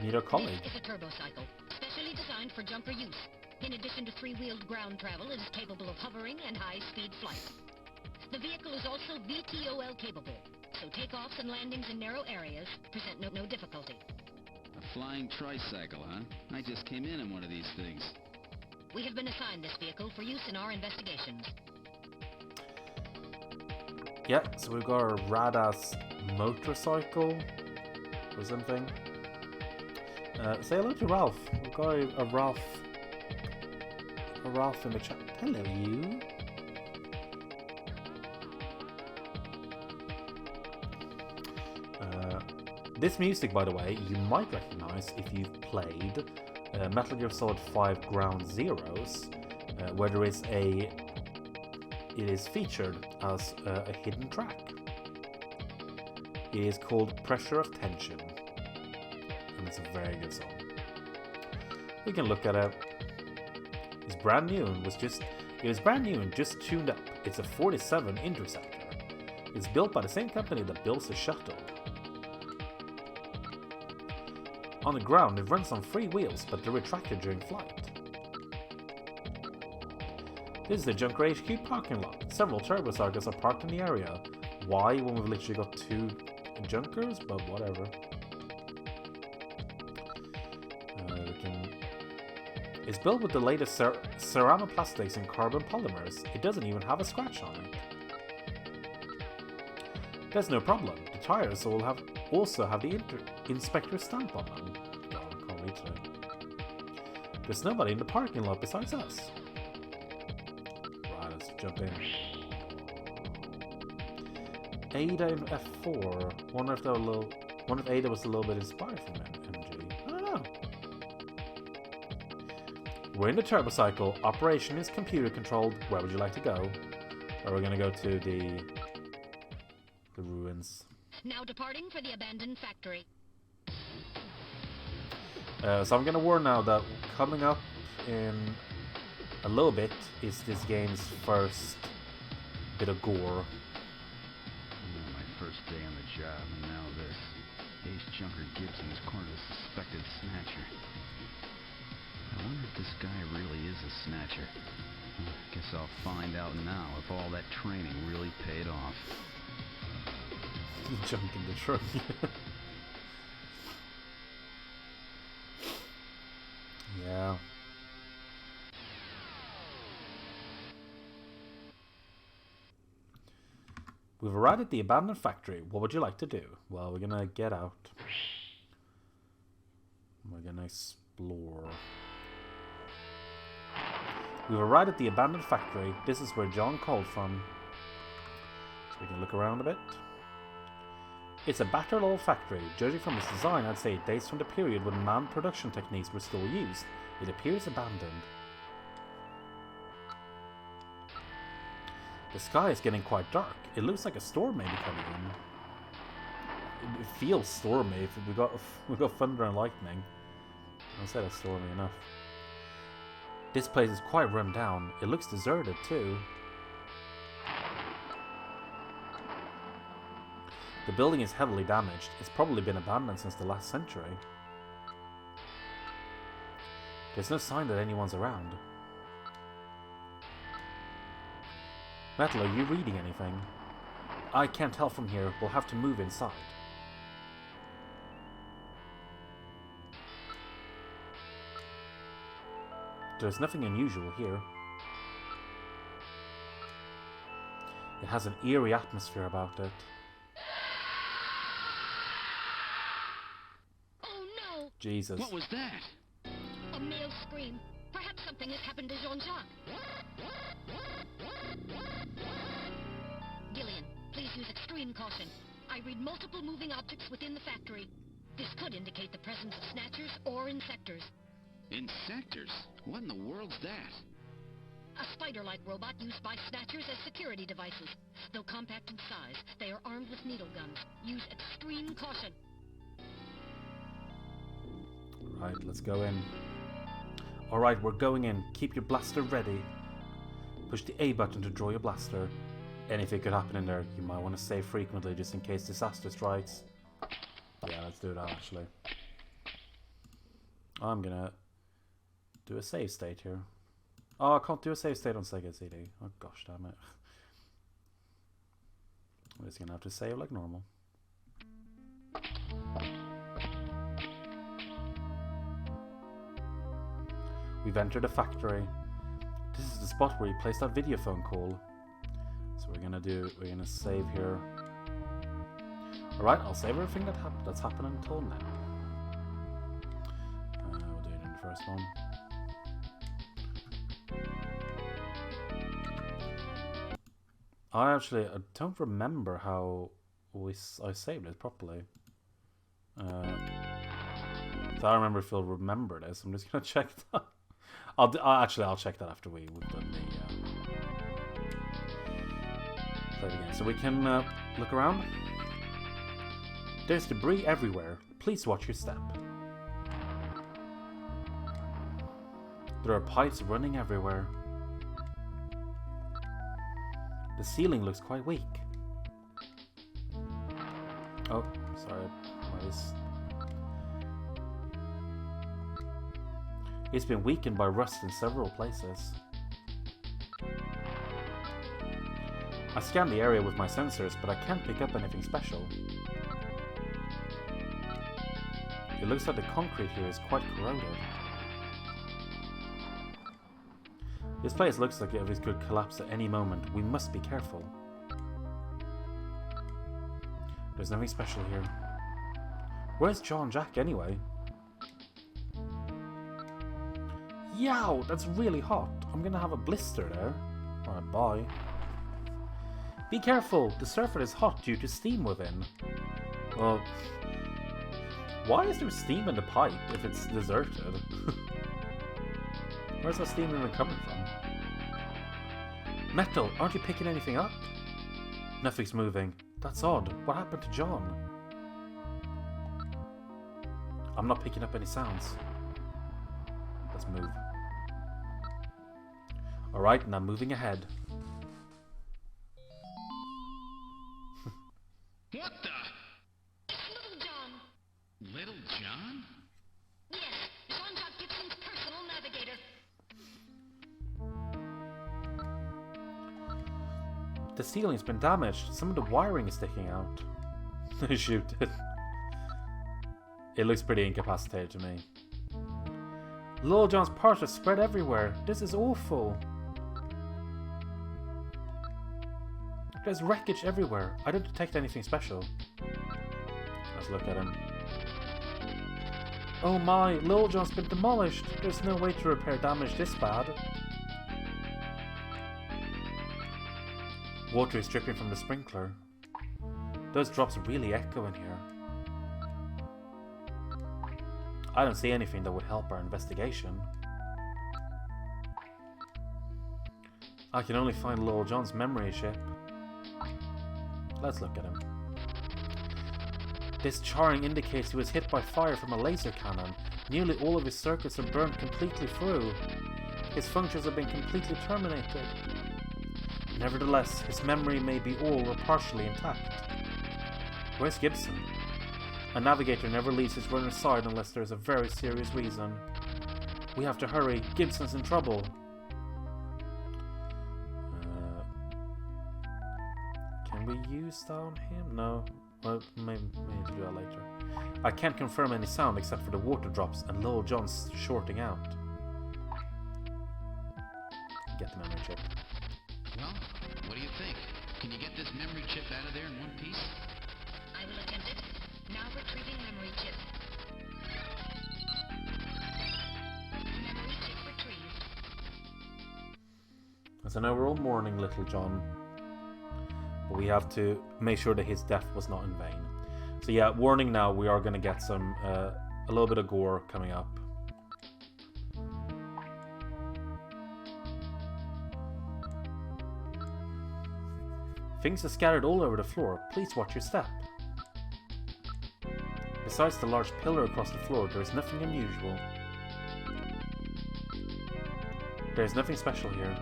meet our colleague. This is a turbocycle, specially designed for junker use. In addition to three-wheeled ground travel, it is capable of hovering and high-speed flight. The vehicle is also VTOL capable, so takeoffs and landings in narrow areas present no difficulty. A flying tricycle, huh? I just came in one of these things. We have been assigned this vehicle for use in our investigations. Yeah, so we've got a rad-ass motorcycle or something. Say hello to Ralph. We've got a Ralph in the chat. Hello, you. This music, by the way, you might recognize if you've played Metal Gear Solid 5 Ground Zeroes, where there is it is featured as a hidden track. It is called Pressure of Tension, and it's a very good song. We can look at it. It's brand new and just tuned up. It's a 47 Interceptor. It's built by the same company that builds the shuttle. On the ground, it runs on 3 wheels, but they're retracted during flight. This is the Junker HQ parking lot. Several turbocycles are parked in the area. Why, when we've literally got 2 Junkers? But whatever. It's built with the latest ceramic-plastics and carbon polymers. It doesn't even have a scratch on it. There's no problem. The tires also have the inspector stamp on them. Oh, I can't reach it. There's nobody in the parking lot besides us. Right, let's jump in. Ada in F4. Wonder if Ada was a little bit inspired from MG. I don't know. We're in the turbocycle. Operation is computer controlled. Where would you like to go? Or we're gonna go to the ruins. Now departing for the abandoned factory. So I'm gonna warn now that coming up in a little bit is this game's first bit of gore. My first day on the job, and now this. Ace Junker Gibson has cornered a suspected snatcher. I wonder if this guy really is a snatcher. Guess I'll find out now if all that training really paid off. Junk in the truck. Yeah. We've arrived at the abandoned factory. What would you like to do? Well, we're gonna get out. We're gonna explore. We've arrived at the abandoned factory. This is where John called from. So we can look around a bit. It's a battered old factory. Judging from its design, I'd say it dates from the period when manned production techniques were still used. It appears abandoned. The sky is getting quite dark. It looks like a storm may be coming in. It feels stormy. We got thunder and lightning. I said it's stormy enough. This place is quite run down. It looks deserted too. The building is heavily damaged. It's probably been abandoned since the last century. There's no sign that anyone's around. Metal, are you reading anything? I can't tell from here. We'll have to move inside. There's nothing unusual here. It has an eerie atmosphere about it. Oh no! Jesus. What was that? A male scream. Perhaps something has happened to Jean-Jacques. Gillian, please use extreme caution. I read multiple moving objects within the factory. This could indicate the presence of Snatchers or Insectors. Insectors? What in the world's that? A spider-like robot used by Snatchers as security devices. Though compact in size, they are armed with needle guns. Use extreme caution. Right, let's go in. Alright, we're going in. Keep your blaster ready. Push the A button to draw your blaster. Anything could happen in there. You might want to save frequently just in case disaster strikes. Yeah, let's do that actually. I'm gonna do a save state here. Oh, I can't do a save state on Sega CD. Oh gosh damn it. I'm just gonna have to save like normal. We've entered a factory. This is the spot where you placed that video phone call. So we're gonna save here. Alright, I'll save everything that's happened until now. We'll do it in the first one. I don't remember how I saved it properly. So I remember if you'll remember this. I'm just gonna check that. I'll check that after we've done the play it again. So we can look around. There's debris everywhere. Please watch your step. There are pipes running everywhere. The ceiling looks quite weak. Oh, sorry. It's been weakened by rust in several places. I scanned the area with my sensors, but I can't pick up anything special. It looks like the concrete here is quite corroded. This place looks like it could collapse at any moment. We must be careful. There's nothing special here. Where's Jean-Jacques anyway? Yow, that's really hot. I'm gonna have a blister there. Alright, bye. Be careful, the surface is hot due to steam within. Well, why is there steam in the pipe if it's deserted? Where's that steam even coming from? Metal, aren't you picking anything up? Nothing's moving. That's odd. What happened to John? I'm not picking up any sounds. Let's move. Alright, now moving ahead. What the? Little John. Little John? Yes, Jean-Jacques Gibson's personal navigator. The ceiling's been damaged. Some of the wiring is sticking out. Shoot it. It looks pretty incapacitated to me. Lil John's parts are spread everywhere. This is awful. There's wreckage everywhere. I don't detect anything special. Let's look at him. Oh my, Lil John's been demolished. There's no way to repair damage this bad. Water is dripping from the sprinkler. Those drops really echo in here. I don't see anything that would help our investigation. I can only find Lil John's memory chip. Let's look at him. This charring indicates he was hit by fire from a laser cannon. Nearly all of his circuits are burned completely through. His functions have been completely terminated. Nevertheless, his memory may be all or partially intact. Where's Gibson? A navigator never leaves his runner's side unless there is a very serious reason. We have to hurry. Gibson's in trouble. Can we use that on him? No. Well, maybe we need to do that later. I can't confirm any sound except for the water drops and Lil John's shorting out. Get the memory chip. Well, what do you think? Can you get this memory chip out of there in one piece? I will attempt it. Now retrieving memory chip. Memory chip retrieved. So now we're all mourning Little John. But we have to make sure that his death was not in vain. So yeah, warning now, we are going to get some, a little bit of gore coming up. Things are scattered all over the floor. Please watch your step. Besides the large pillar across the floor, there is nothing unusual. There is nothing special here.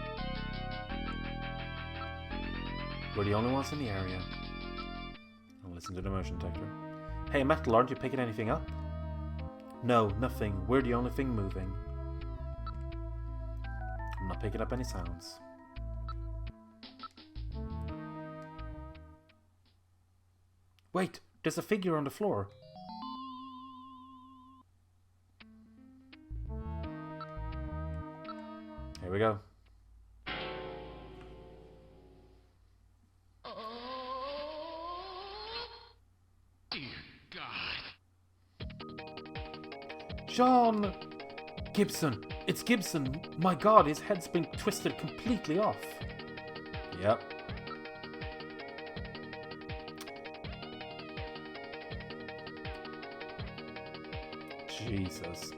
We're the only ones in the area. I'll listen to the motion detector. Hey, Metal, aren't you picking anything up? No, nothing. We're the only thing moving. I'm not picking up any sounds. Wait, there's a figure on the floor. Here we go. John! Gibson! It's Gibson! My god, his head's been twisted completely off. Yep. Jesus.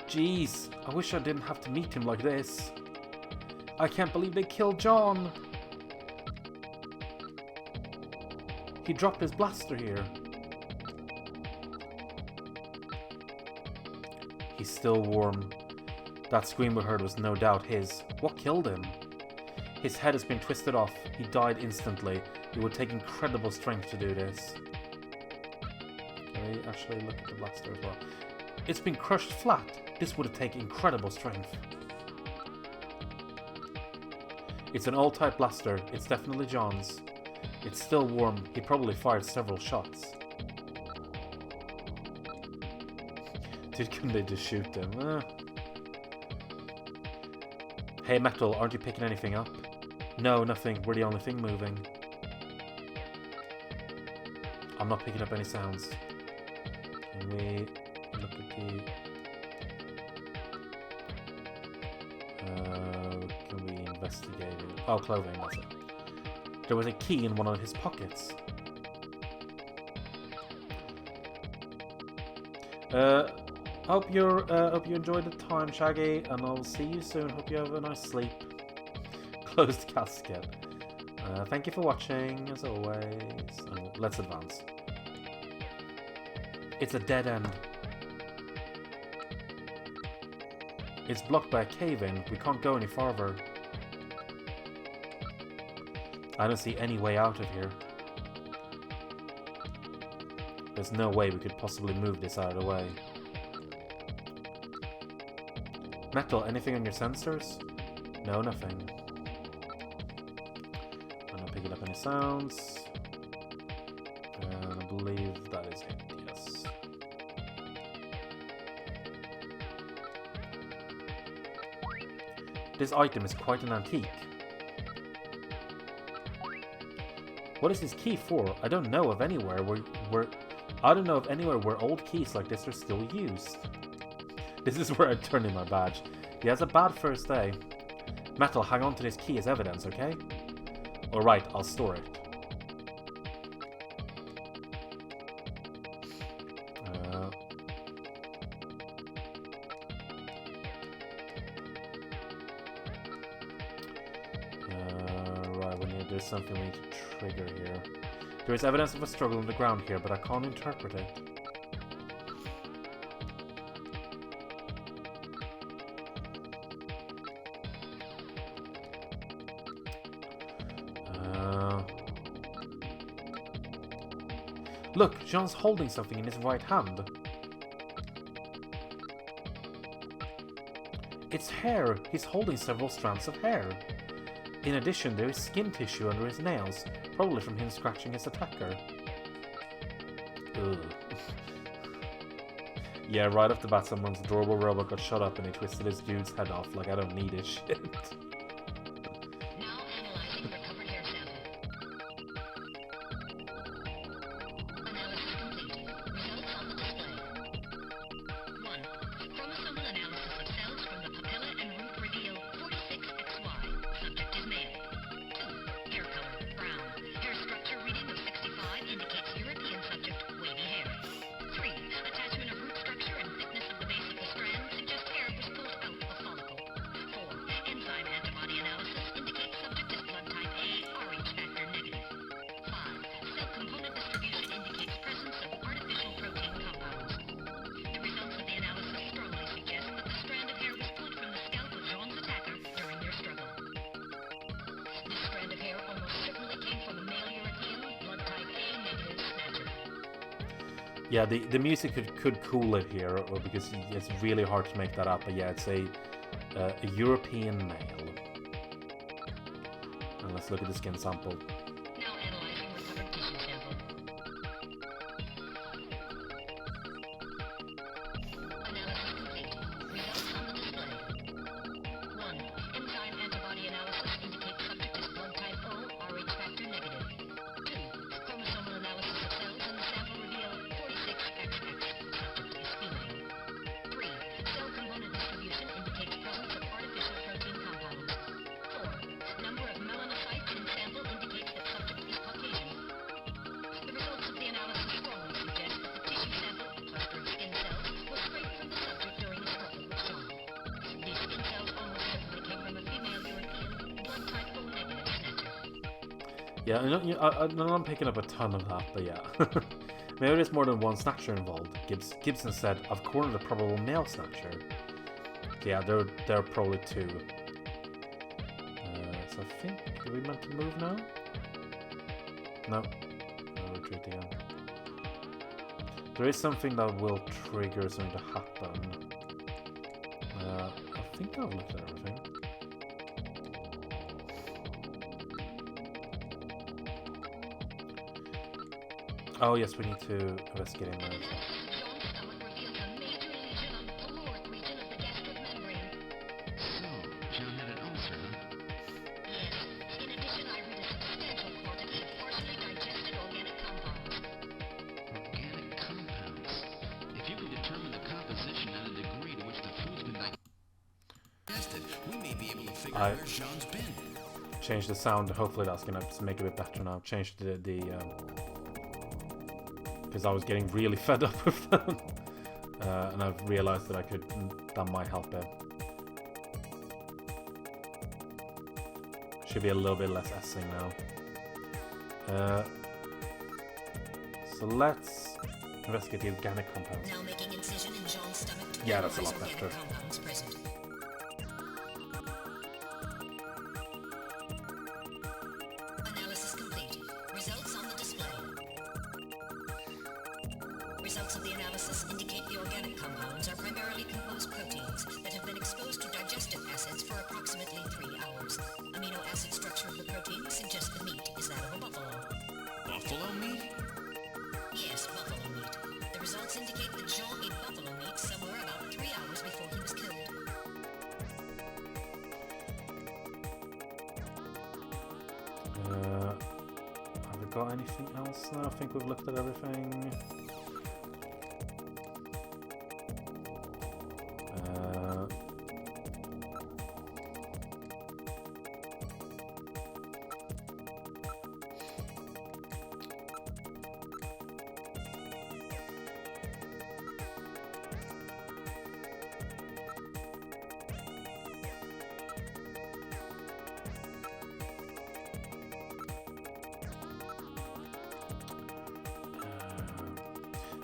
Jeez, I wish I didn't have to meet him like this. I can't believe they killed John! He dropped his blaster here. He's still warm. That scream we heard was no doubt his. What killed him? His head has been twisted off. He died instantly. It would take incredible strength to do this. Can we actually look at the blaster as well? It's been crushed flat. This would take incredible strength. It's an old type blaster. It's definitely John's. It's still warm. He probably fired several shots. Dude, couldn't they just shoot him? Hey, Metal, aren't you picking anything up? No, nothing. We're the only thing moving. I'm not picking up any sounds. Can we look at the... can we investigate it? Oh, clothing, that's it. There was a key in one of his pockets. Hope you enjoyed the time, Shaggy, and I'll see you soon. Hope you have a nice sleep. Closed casket. Thank you for watching, as always. And let's advance. It's a dead end. It's blocked by a cave-in. We can't go any farther. I don't see any way out of here. There's no way we could possibly move this out of the way. Metal, anything on your sensors? No, nothing. I'm not picking up any sounds. And I believe that is it, yes. This item is quite an antique. What is this key for? I don't know of anywhere where old keys like this are still used. This is where I turn in my badge. He has a bad first day. Metal, hang on to this key as evidence, okay? Alright, I'll store it. there's something we need to trigger here. There is evidence of a struggle on the ground here, but I can't interpret it. Look, Jean's holding something in his right hand. It's hair. He's holding several strands of hair. In addition, there is skin tissue under his nails, probably from him scratching his attacker. Ugh. Yeah, right off the bat, someone's adorable robot got shut up and he twisted his dude's head off. Like, I don't need his shit. Yeah, the music could cool it here, or because it's really hard to make that up. But yeah, it's a European male. And let's look at the skin sample. Now analyzing recovered tissue sample. Analysis complete. Results on the display. 1. Enzyme antibody analysis indicates subject is blood type O, Rh factor negative. 2. Chromosomal analysis of cells in the sample reveal 46XX. Subject is female. 3. Cell component distribution indicates presence of artificial protein compounds. 4. Number of melanocytes in sample indicates that subject is Caucasian. The results of the analysis strongly suggest that the tissue sample, clustering skin cells, was scraped from the subject during a struggle with Sean. These skin cells almost certainly came from a female European, blood type O negative snatcher. Yeah, I'm not picking up a ton of that, but yeah. Maybe there's more than one snatcher involved. Gibson said, I've cornered a probable male snatcher. Yeah, there are probably two. So I think, are we meant to move now? No. No, retreat again. There is something that will trigger something to happen. I think I've looked at everything. Oh yes, we need to investigate in there. Sean's stomach reveals a major lesion on the caloric region of the gastric membrane. So, John had an ulcer, huh? Yes. In addition, I read a substantial quantity of partially digested organic compounds. Organic compounds. If you can determine the composition and the degree to which the food's been digested, we may be able to figure out where Jean's been. Change the sound. Hopefully that's gonna make it a bit better now. Change the because I was getting really fed up with them, and I've realized that that might help it. Should be a little bit less S-ing now. So let's investigate the organic compounds. Now making incision in Jean's stomach to Yeah, that's a lot analyze better. organic compounds present. Analysis complete. Results on the display. Results of the analysis indicate the organic compounds are primarily composed proteins that have been exposed to digestive acids for approximately 3 hours. Amino acid structure of the protein suggests the meat is that of a buffalo. Buffalo meat? Yes, buffalo meat. The results indicate that Jean ate buffalo meat somewhere about 3 hours before he was killed. Have we got anything else now? I think we've looked at everything.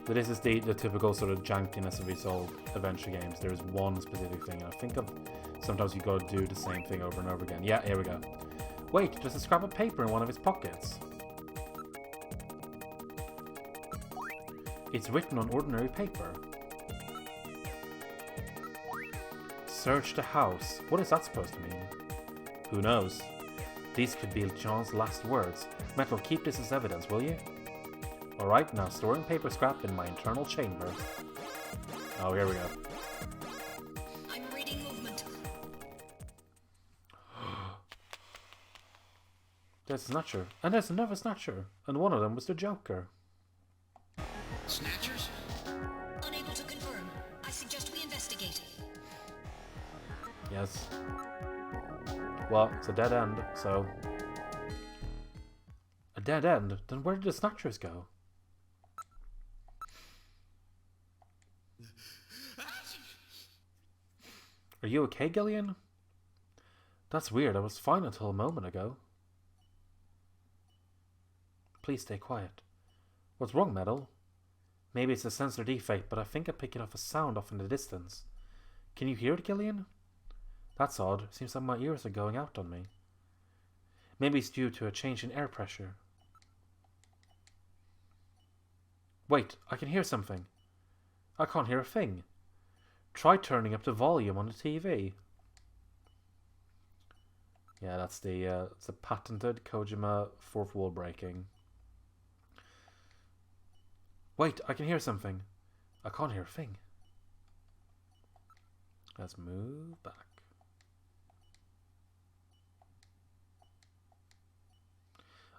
But this is the typical sort of jankiness of these old adventure games. There's one specific thing, and I think of sometimes you gotta do the same thing over and over again. Yeah, here we go. Wait, there's a scrap of paper in one of his pockets. It's written on ordinary paper. Search the house. What is that supposed to mean? Who knows? These could be John's last words. Metal, keep this as evidence, will you? Alright, now storing paper scrap in my internal chamber. Oh, here we go. I'm reading movement. There's a Snatcher. And there's another Snatcher. And one of them was the Joker. Snatchers? Unable to confirm. I suggest we investigate. Yes. Well, it's a dead end, so... A dead end? Then where did the Snatchers go? Are you okay, Gillian? That's weird. I was fine until a moment ago. Please stay quiet. What's wrong, Metal? Maybe it's a sensor defect, but I think I'm picking up a sound off in the distance. Can you hear it, Gillian? That's odd. Seems like my ears are going out on me. Maybe it's due to a change in air pressure. Wait, I can hear something. I can't hear a thing. Try turning up the volume on the TV. Yeah, that's the patented Kojima fourth wall breaking. Wait, I can hear something. I can't hear a thing. Let's move back.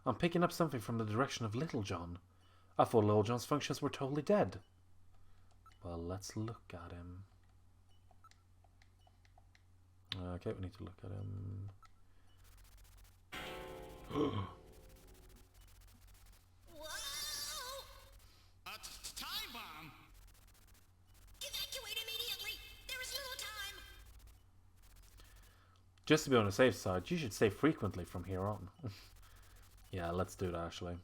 I'm picking up something from the direction of Little John. I thought Little John's functions were totally dead. Well, let's look at him. Okay, we need to look at him. Whoa! Time bomb! Evacuate immediately! There is little time! Just to be on the safe side, you should save frequently from here on. Yeah, let's do that actually.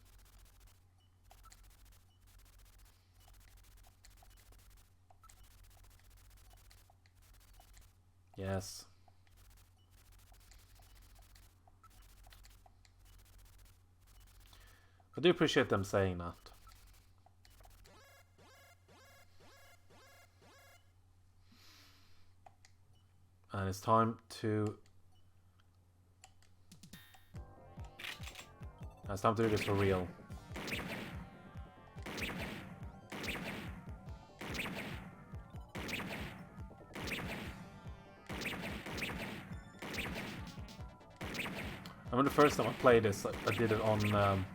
Yes. I do appreciate them saying that. And it's time to... It's time to do this for real. I remember the first time I played this, I did it on.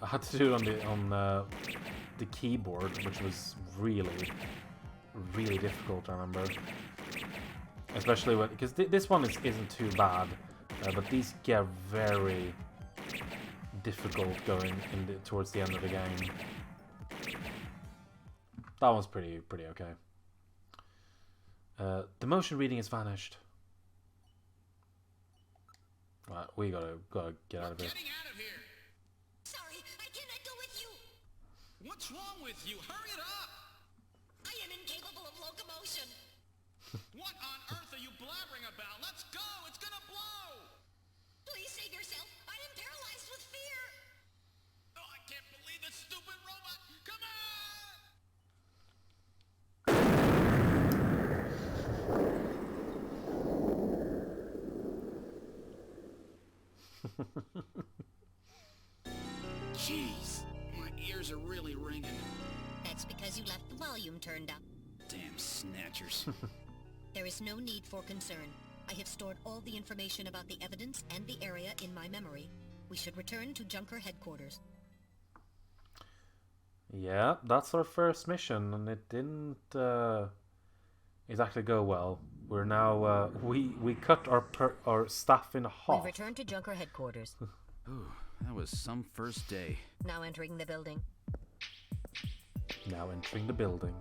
I had to do it on the keyboard, which was really difficult. I remember, especially when because this one isn't too bad, but these get very difficult going towards the end of the game. That one's pretty okay. The motion reading has vanished. Right, we gotta get out of here. Getting out of here! Sorry, I cannot go with you! What's wrong with you? Hurry it up! I am incapable of locomotion! What on earth are you blabbering about? Let's go! It's gonna blow! Please save yourself! I am paralyzed with fear! Oh, I can't believe this stupid robot! Come on! Jeez, my ears are really ringing. That's because you left the volume turned up. Damn snatchers. There is no need for concern. I have stored all the information about the evidence and the area in my memory. We should return to Junker headquarters. Yeah, that's our first mission, and it didn't exactly go well. We're now we cut our staff in half. We return to Junker headquarters. Ooh, that was some first day. Now entering the building. Now entering the building.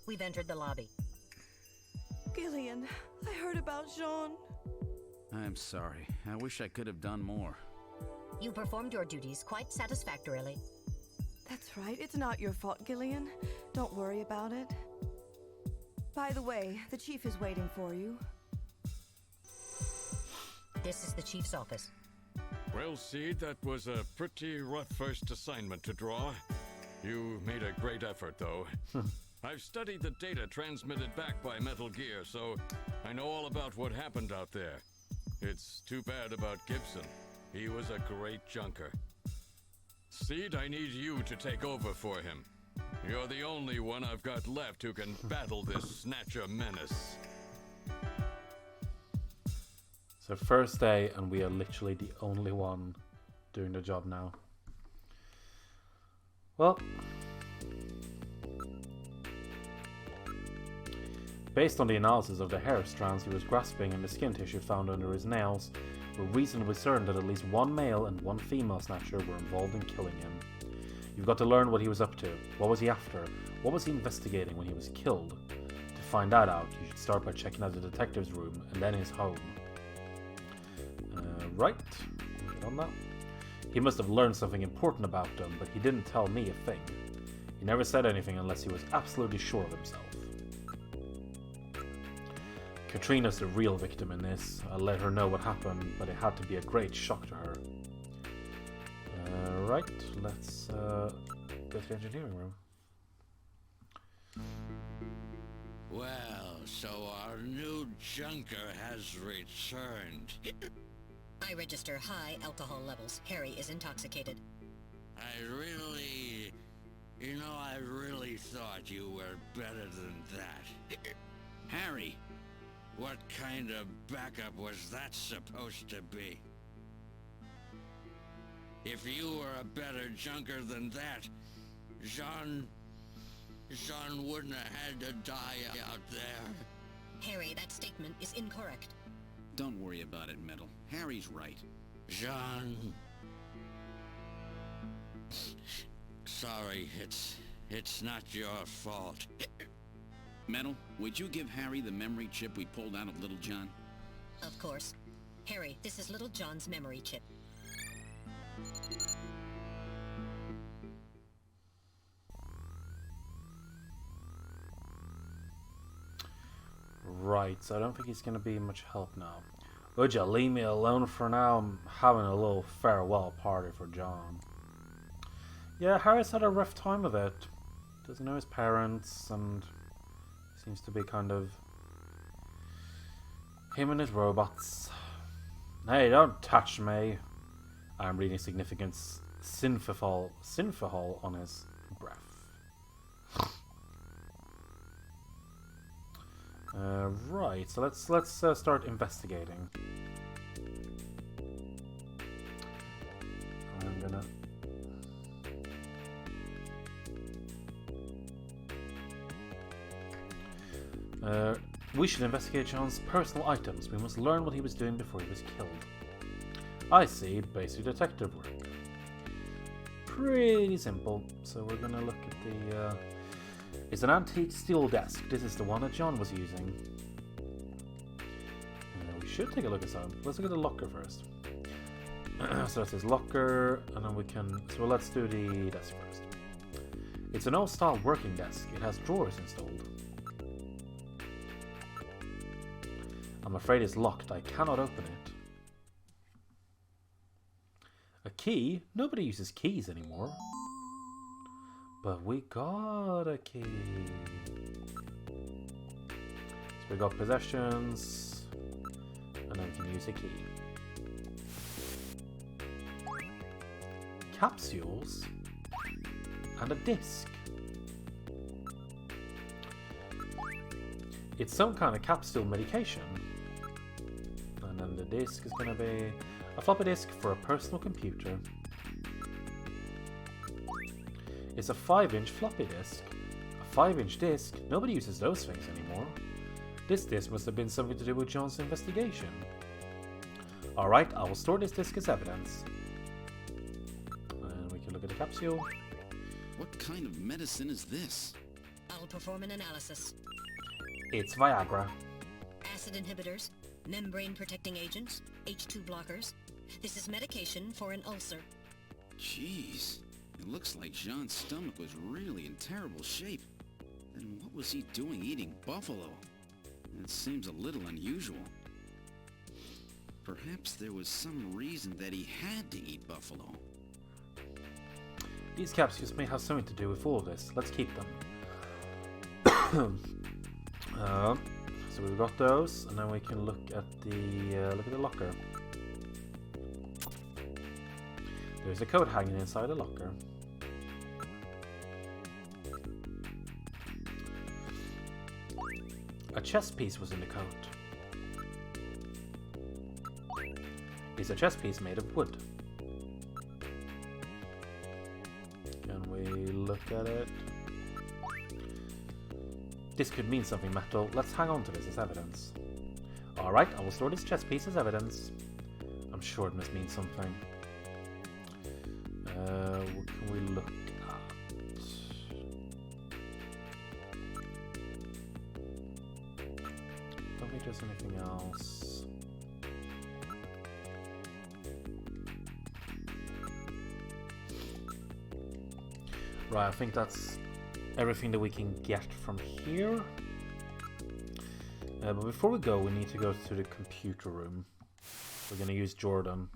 We've entered the lobby. Gillian, I heard about Jean. I'm sorry. I wish I could have done more. You performed your duties quite satisfactorily. That's right. It's not your fault, Gillian. Don't worry about it. By the way, the chief is waiting for you. This is the chief's office. Well, Seed, that was a pretty rough first assignment to draw. You made a great effort, though. I've studied the data transmitted back by Metal Gear, so I know all about what happened out there. It's too bad about Gibson. He was a great junker. Seed, I need you to take over for him. You're the only one I've got left who can battle this Snatcher menace. So first day, and we are literally the only one doing the job now. Well, based on the analysis of the hair strands he was grasping and the skin tissue found under his nails, we're reasonably certain that at least one male and one female Snatcher were involved in killing him. You've got to learn what he was up to. What was he after? What was he investigating when he was killed? To find that out, you should start by checking out the detective's room and then his home. Right, get on that. He must have learned something important about them, but he didn't tell me a thing. He never said anything unless he was absolutely sure of himself. Katrina's the real victim in this. I'll let her know what happened, but it had to be a great shock to her. Right, let's go to the engineering room. Well, so our new junker has returned. I register high alcohol levels. Harry is intoxicated. I really thought you were better than that. Harry, what kind of backup was that supposed to be? If you were a better junker than that, Jean wouldn't have had to die out there. Harry, that statement is incorrect. Don't worry about it, Metal. Harry's right. Jean... Sorry, it's not your fault. Metal, would you give Harry the memory chip we pulled out of Little John? Of course. Harry, this is Little John's memory chip. Right, so I don't think he's going to be much help now. Would you leave me alone for now? I'm having a little farewell party for John. Yeah, Harry's had a rough time of it. Doesn't know his parents, and seems to be kind of him and his robots. Hey, don't touch me. I'm reading significant synfahol on his breath. Right, so let's start investigating. I'm gonna... we should investigate John's personal items. We must learn what he was doing before he was killed. I see, basic detective work. Pretty simple. So we're gonna look at the... It's an antique steel desk. This is the one that John was using. We should take a look at some. Let's look at the locker first. So that's his locker, and then we can... So let's do the desk first. It's an old-style working desk. It has drawers installed. I'm afraid it's locked. I cannot open it. A key? Nobody uses keys anymore. But we got a key. So we got possessions, and then we can use a key. Capsules and a disc. It's some kind of capsule medication. And then the disc is going to be a floppy disk for a personal computer. It's a 5-inch floppy disk. A 5-inch disc? Nobody uses those things anymore. This disc must have been something to do with John's investigation. Alright, I will store this disc as evidence. And we can look at the capsule. What kind of medicine is this? I'll perform an analysis. It's Viagra. Acid inhibitors, membrane protecting agents, H2 blockers, This is medication for an ulcer. Jeez. It looks like Jean's stomach was really in terrible shape. Then what was he doing eating buffalo? It seems a little unusual. Perhaps there was some reason that he had to eat buffalo. These capsules may have something to do with all of this. Let's keep them. So we've got those, and then we can look at the locker. There's a code hanging inside the locker. A chess piece was in the coat. It's a chess piece made of wood. Can we look at it? This could mean something metal. Let's hang on to this as evidence. Alright, I will store this chess piece as evidence. I'm sure it must mean something. What can we look at? Don't think there's anything else. Right, I think that's everything that we can get from here. But before we go, we need to go to the computer room. We're going to use Jordan.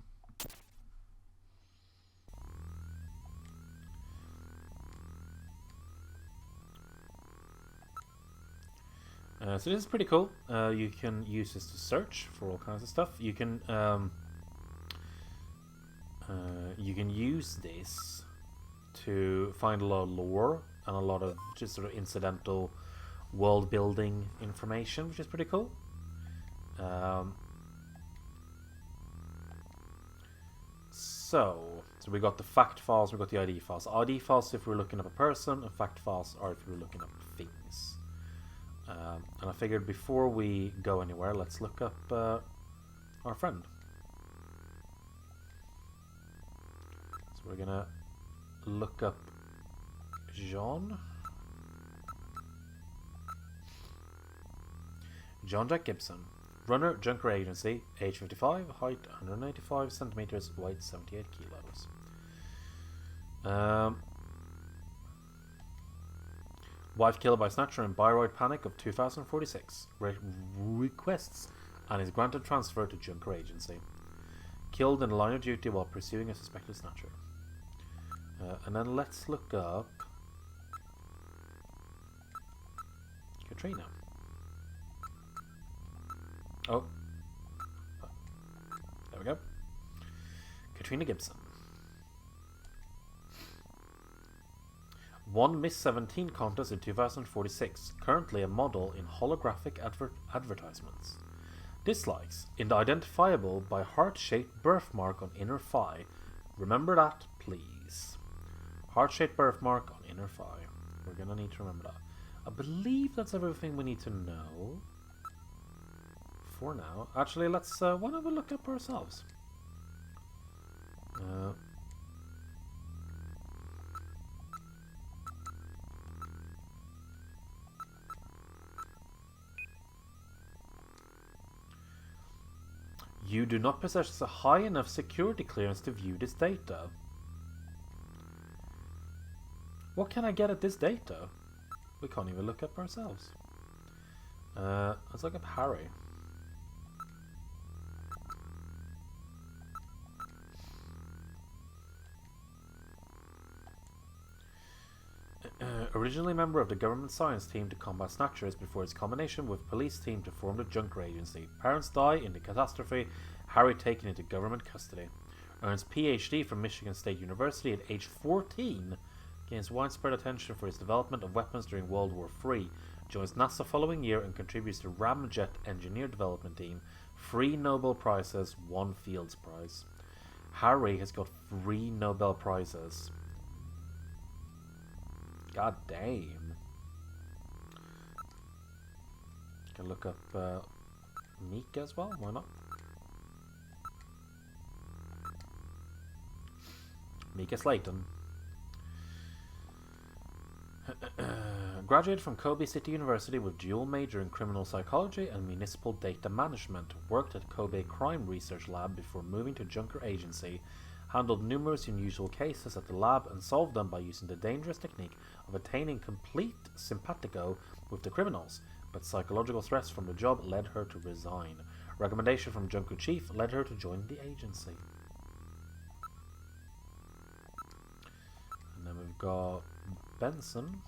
So this is pretty cool. You can use this to search for all kinds of stuff. You can use this to find a lot of lore and a lot of just sort of incidental world building information, which is pretty cool. So we got the fact files, we got the ID files. ID files if we're looking up a person, and fact files are if we're looking up things. And I figured before we go anywhere, let's look up our friend. So we're gonna look up John Jack Gibson, runner, Junker Agency, age 55, height 195 centimeters, weight 78 kilos. Wife killed by Snatcher in Bioroid Panic of 2046. Requests and is granted transfer to Junker Agency. Killed in the line of duty while pursuing a suspected Snatcher. And then let's look up Katrina. Oh. There we go. Katrina Gibson. Won Miss 17 contest in 2046. Currently a model in holographic advertisements. Dislikes. Identifiable by heart-shaped birthmark on inner thigh. Remember that, please. Heart-shaped birthmark on inner thigh. We're gonna need to remember that. I believe that's everything we need to know. For now. Actually, let's why don't we look up ourselves? You do not possess a high enough security clearance to view this data. What can I get at this data? We can't even look up ourselves. Let's look up Harry. Originally a member of the government science team to combat Snatchers before its combination with police team to form the Junker Agency. Parents die in the catastrophe, Harry taken into government custody. Earns PhD from Michigan State University at age 14. Gains widespread attention for his development of weapons during World War III. Joins NASA following year and contributes to Ramjet engineer development team. 3 Nobel Prizes, 1 Fields Prize. Harry has got 3 Nobel Prizes. God damn. Can look up Mika as well, why not? Mika Slayton. Graduated from Kobe City University with dual major in criminal psychology and municipal data management. Worked at Kobe Crime Research Lab before moving to Junker Agency. Handled numerous unusual cases at the lab and solved them by using the dangerous technique of attaining complete simpatico with the criminals. But psychological stress from the job led her to resign. Recommendation from Junker Chief led her to join the agency. And then we've got Benson.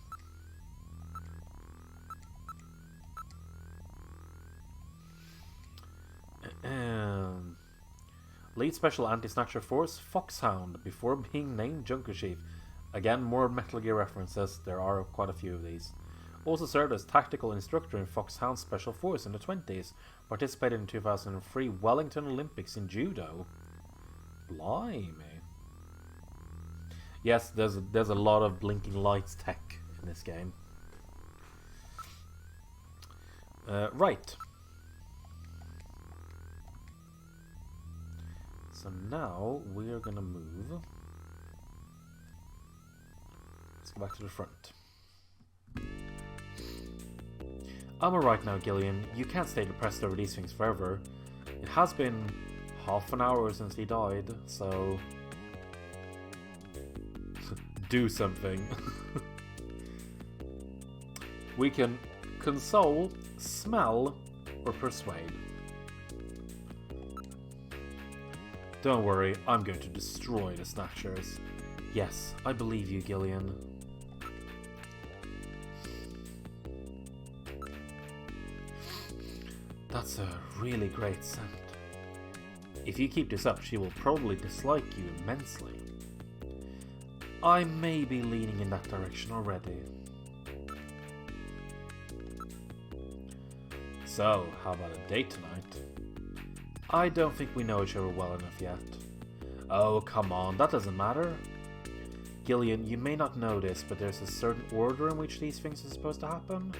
Lead Special Anti-Snatcher Force, Foxhound, before being named Junker Chief. Again, more Metal Gear references, there are quite a few of these. Also served as tactical instructor in Foxhound Special Force in the 20s. Participated in 2003 Wellington Olympics in Judo. Blimey. Yes, there's a lot of blinking lights tech in this game. Right. So now we are gonna move. Let's go back to the front. I'm alright now, Gillian. You can't stay depressed over these things forever. It has been half an hour since he died, so do something. We can console, smell, or persuade. Don't worry, I'm going to destroy the Snatchers. Yes, I believe you, Gillian. That's a really great scent. If you keep this up, she will probably dislike you immensely. I may be leaning in that direction already. So, how about a date tonight? I don't think we know each other well enough yet. Oh, come on, that doesn't matter. Gillian, you may not know this, but there's a certain order in which these things are supposed to happen.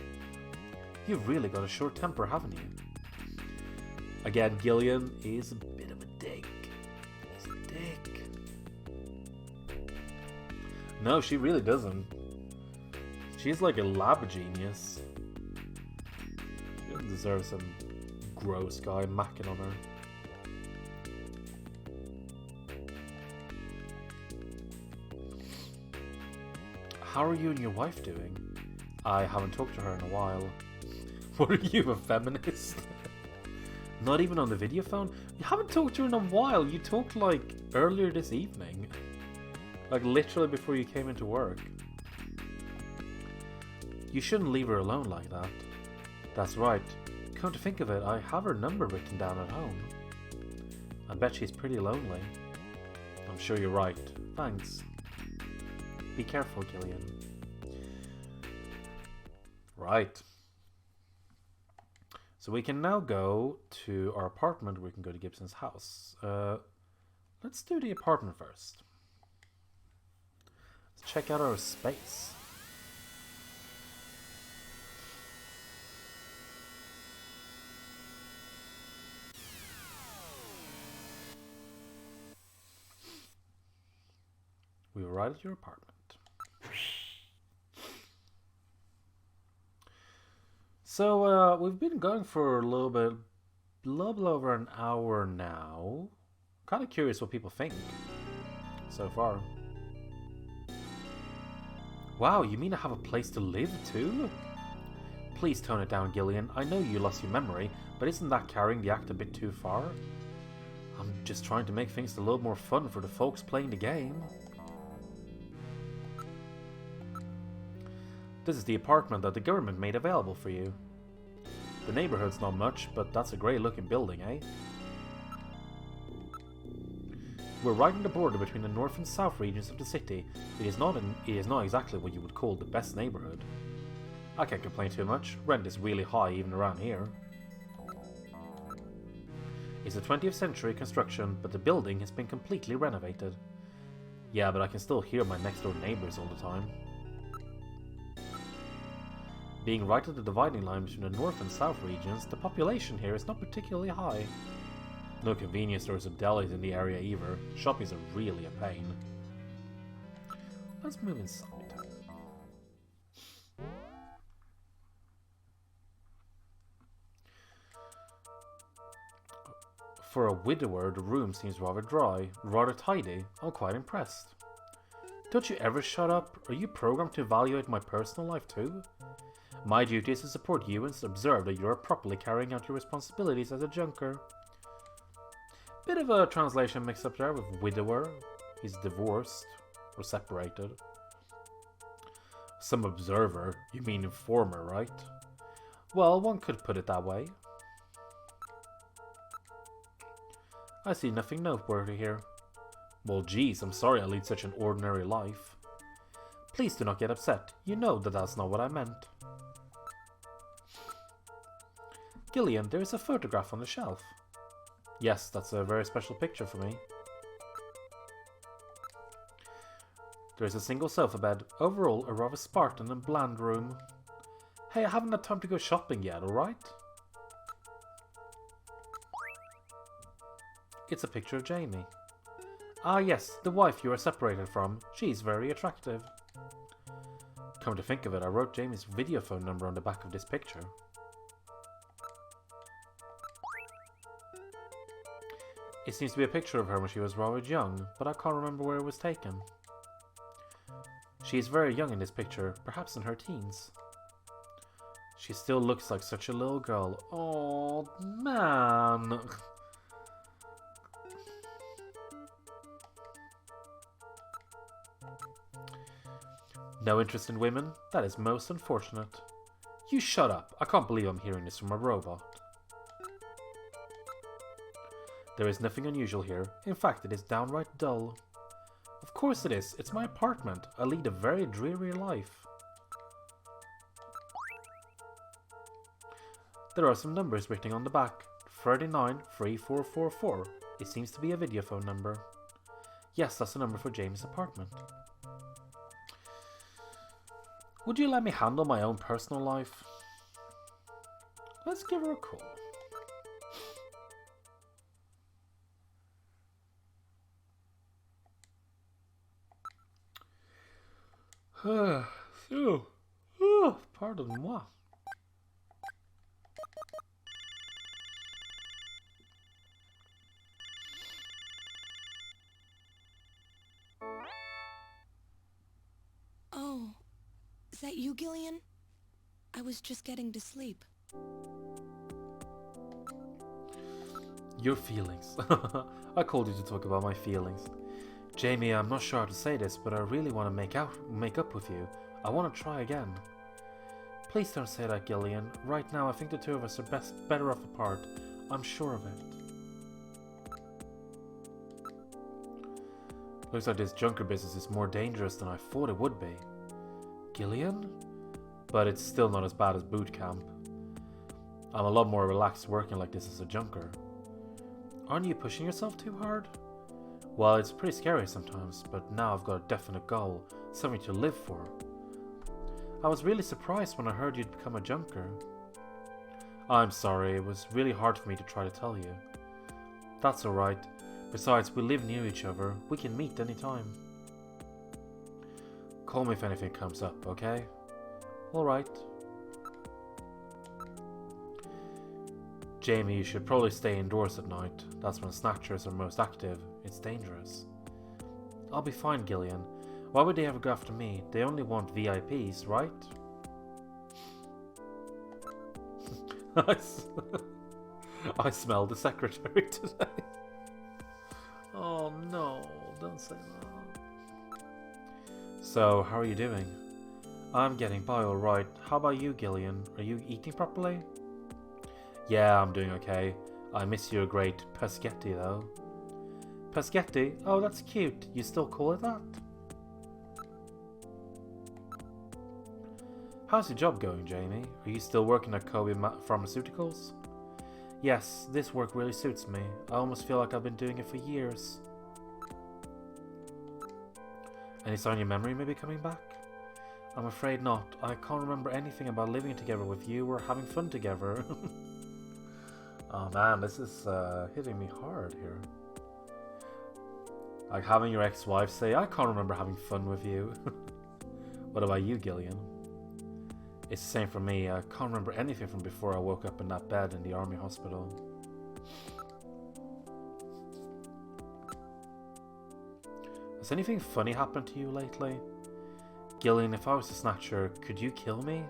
You've really got a short temper, haven't you? Again, Gillian is a bit of a dick. He's a dick. No, she really doesn't. She's like a lab genius. She doesn't deserve some gross guy macking on her. How are you and your wife doing? I haven't talked to her in a while. What are you, a feminist? Not even on the video phone? You haven't talked to her in a while. You talked like earlier this evening. Like literally before you came into work. You shouldn't leave her alone like that. That's right. Come to think of it, I have her number written down at home. I bet she's pretty lonely. I'm sure you're right. Thanks. Be careful, Gillian. Right. So we can now go to our apartment. We can go to Gibson's house. Let's do the apartment first. Let's check out our space. We arrived at your apartment. So we've been going for a little bit over an hour now. Kind of curious what people think so far. Wow, you mean I have a place to live too? Please tone it down, Gillian. I know you lost your memory, but isn't that carrying the act a bit too far? I'm just trying to make things a little more fun for the folks playing the game. This is the apartment that the government made available for you. The neighborhood's not much, but that's a great looking building, eh? We're right on the border between the north and south regions of the city. It is not exactly what you would call the best neighborhood. I can't complain too much. Rent is really high even around here. It's a 20th century construction, but the building has been completely renovated. Yeah, but I can still hear my next door neighbors all the time. Being right at the dividing line between the north and south regions, the population here is not particularly high. No convenience stores or delis in the area either. Shopping's really a pain. Let's move inside. For a widower, the room seems rather dry, rather tidy. I'm quite impressed. Don't you ever shut up? Are you programmed to evaluate my personal life too? My duty is to support you and observe that you are properly carrying out your responsibilities as a junker. Bit of a translation mix up there with widower. He's divorced or separated. Some observer, you mean informer, right? Well, one could put it that way. I see nothing noteworthy here. Well, geez, I'm sorry I lead such an ordinary life. Please do not get upset. You know that that's not what I meant. Gillian, there is a photograph on the shelf. Yes, that's a very special picture for me. There is a single sofa bed. Overall, a rather Spartan and bland room. Hey, I haven't had time to go shopping yet, alright? It's a picture of Jamie. Ah yes, the wife you are separated from. She's very attractive. Come to think of it, I wrote Jamie's video phone number on the back of this picture. It seems to be a picture of her when she was rather young, but I can't remember where it was taken. She is very young in this picture, perhaps in her teens. She still looks like such a little girl. Oh man! No interest in women? That is most unfortunate. You shut up. I can't believe I'm hearing this from a robot. There is nothing unusual here. In fact, it is downright dull. Of course it is. It's my apartment. I lead a very dreary life. There are some numbers written on the back. 393444. It seems to be a video phone number. Yes, that's the number for James' apartment. Would you let me handle my own personal life? Let's give her a call. Pardon-moi. Oh, is that you, Gillian? I was just getting to sleep. Your feelings. I called you to talk about my feelings. Jamie, I'm not sure how to say this, but I really want to make up with you. I want to try again. Please don't say that, Gillian. Right now, I think the two of us are better off apart. I'm sure of it. Looks like this junker business is more dangerous than I thought it would be. Gillian? But it's still not as bad as boot camp. I'm a lot more relaxed working like this as a junker. Aren't you pushing yourself too hard? Well, it's pretty scary sometimes, but now I've got a definite goal, something to live for. I was really surprised when I heard you'd become a junker. I'm sorry, it was really hard for me to try to tell you. That's alright. Besides, we live near each other. We can meet anytime. Call me if anything comes up, okay? Alright. Jamie, you should probably stay indoors at night. That's when snatchers are most active. It's dangerous. I'll be fine, Gillian. Why would they ever go after me? They only want VIPs, right? I smell the secretary today. Oh no, don't say that. So, how are you doing? I'm getting by alright. How about you, Gillian? Are you eating properly? Yeah, I'm doing okay. I miss your great Peschetti though. Peschetti? Oh, that's cute. You still call it that? How's your job going, Jamie? Are you still working at Kobe Pharmaceuticals? Yes, this work really suits me. I almost feel like I've been doing it for years. Any sign your memory may be coming back? I'm afraid not. I can't remember anything about living together with you or having fun together. Oh man, this is hitting me hard here. Like having your ex-wife say, I can't remember having fun with you. What about you, Gillian? It's the same for me. I can't remember anything from before I woke up in that bed in the army hospital. Has anything funny happened to you lately? Gillian, if I was a Snatcher, could you kill me?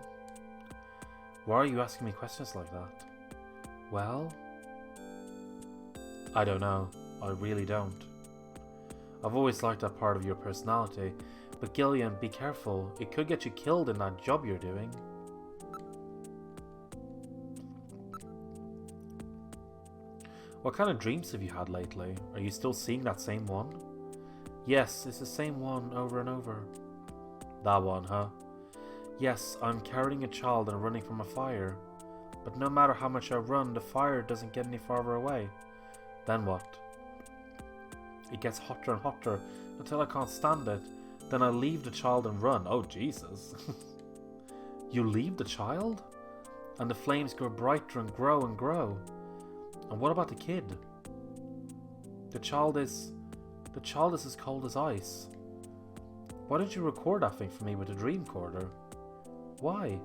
Why are you asking me questions like that? Well, I don't know. I really don't. I've always liked that part of your personality, but Gillian, be careful. It could get you killed in that job you're doing. What kind of dreams have you had lately? Are you still seeing that same one? Yes, it's the same one over and over. That one, huh? Yes, I'm carrying a child and running from a fire. But no matter how much I run, the fire doesn't get any farther away. Then what? It gets hotter and hotter until I can't stand it. Then I leave the child and run. Oh, Jesus. You leave the child? And the flames grow brighter and grow and grow. And what about the kid? The child is as cold as ice. Why didn't you record that thing for me with a dream recorder? Why?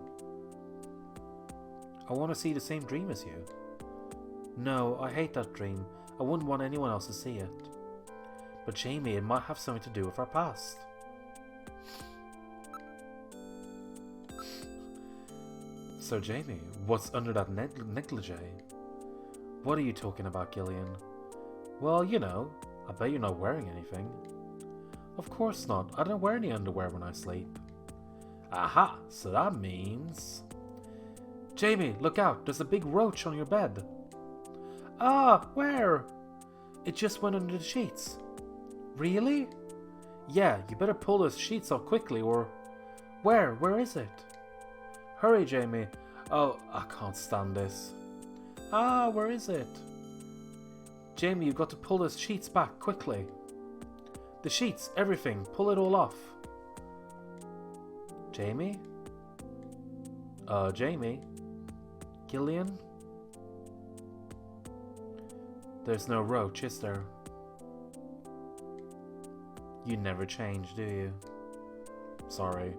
I want to see the same dream as you. No, I hate that dream. I wouldn't want anyone else to see it. But Jamie, it might have something to do with our past. So Jamie, what's under that negligee? What are you talking about, Gillian? Well, you know, I bet you're not wearing anything. Of course not. I don't wear any underwear when I sleep. Aha! So that means... Jamie, look out! There's a big roach on your bed. Ah! Where? It just went under the sheets. Really? Yeah, you better pull those sheets off quickly or... Where? Where is it? Hurry, Jamie. Oh, I can't stand this. Ah, where is it? Jamie, you've got to pull those sheets back quickly. The sheets, everything, pull it all off. Jamie? Jamie? Gillian? There's no roach, is there? You never change, do you? Sorry.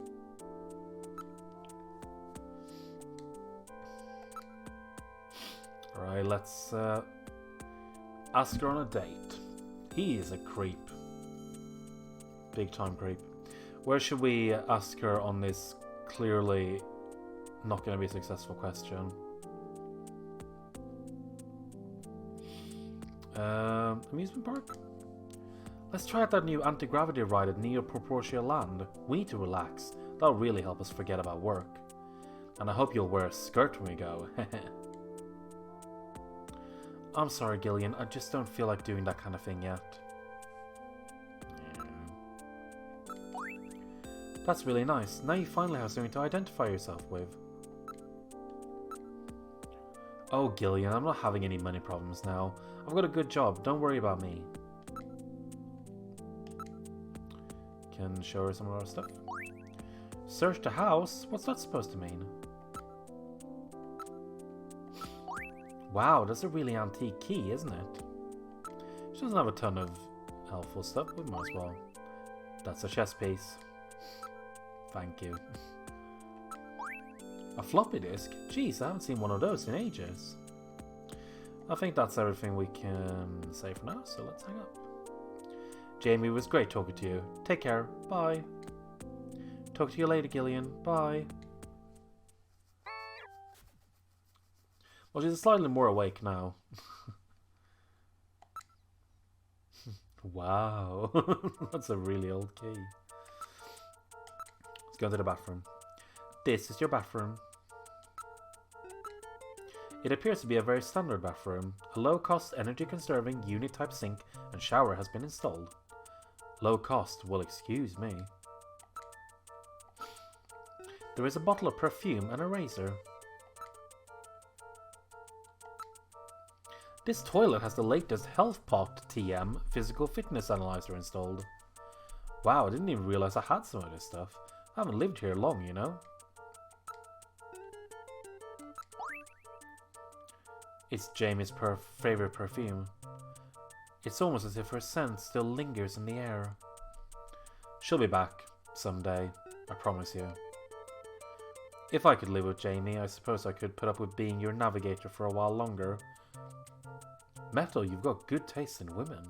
Alright, let's ask her on a date. He is a creep. Big time creep. Where should we ask her on this clearly not going to be a successful question? Amusement park? Let's try out that new anti-gravity ride at Inappropriate Land. We need to relax. That'll really help us forget about work. And I hope you'll wear a skirt when we go. I'm sorry, Gillian. I just don't feel like doing that kind of thing yet. That's really nice. Now you finally have something to identify yourself with. Oh, Gillian, I'm not having any money problems now. I've got a good job. Don't worry about me. Can show her some of our stuff. Search the house? What's that supposed to mean? Wow, that's a really antique key, isn't it? She doesn't have a ton of helpful stuff. We might as well. That's a chess piece. Thank you. A floppy disk? Jeez, I haven't seen one of those in ages. I think that's everything we can say for now, so let's hang up. Jamie, it was great talking to you. Take care. Bye. Talk to you later, Gillian. Bye. Well, she's slightly more awake now. Wow. That's a really old key. Let's go to the bathroom. This is your bathroom. It appears to be a very standard bathroom. A low-cost, energy-conserving unit-type sink and shower has been installed. Low cost, well, excuse me. There is a bottle of perfume and a razor. This toilet has the latest HealthPot TM physical fitness analyzer installed. Wow, I didn't even realize I had some of this stuff. I haven't lived here long, you know. It's Jamie's favorite perfume. It's almost as if her scent still lingers in the air. She'll be back someday, I promise you. If I could live with Jamie, I suppose I could put up with being your navigator for a while longer. Metal, you've got good taste in women.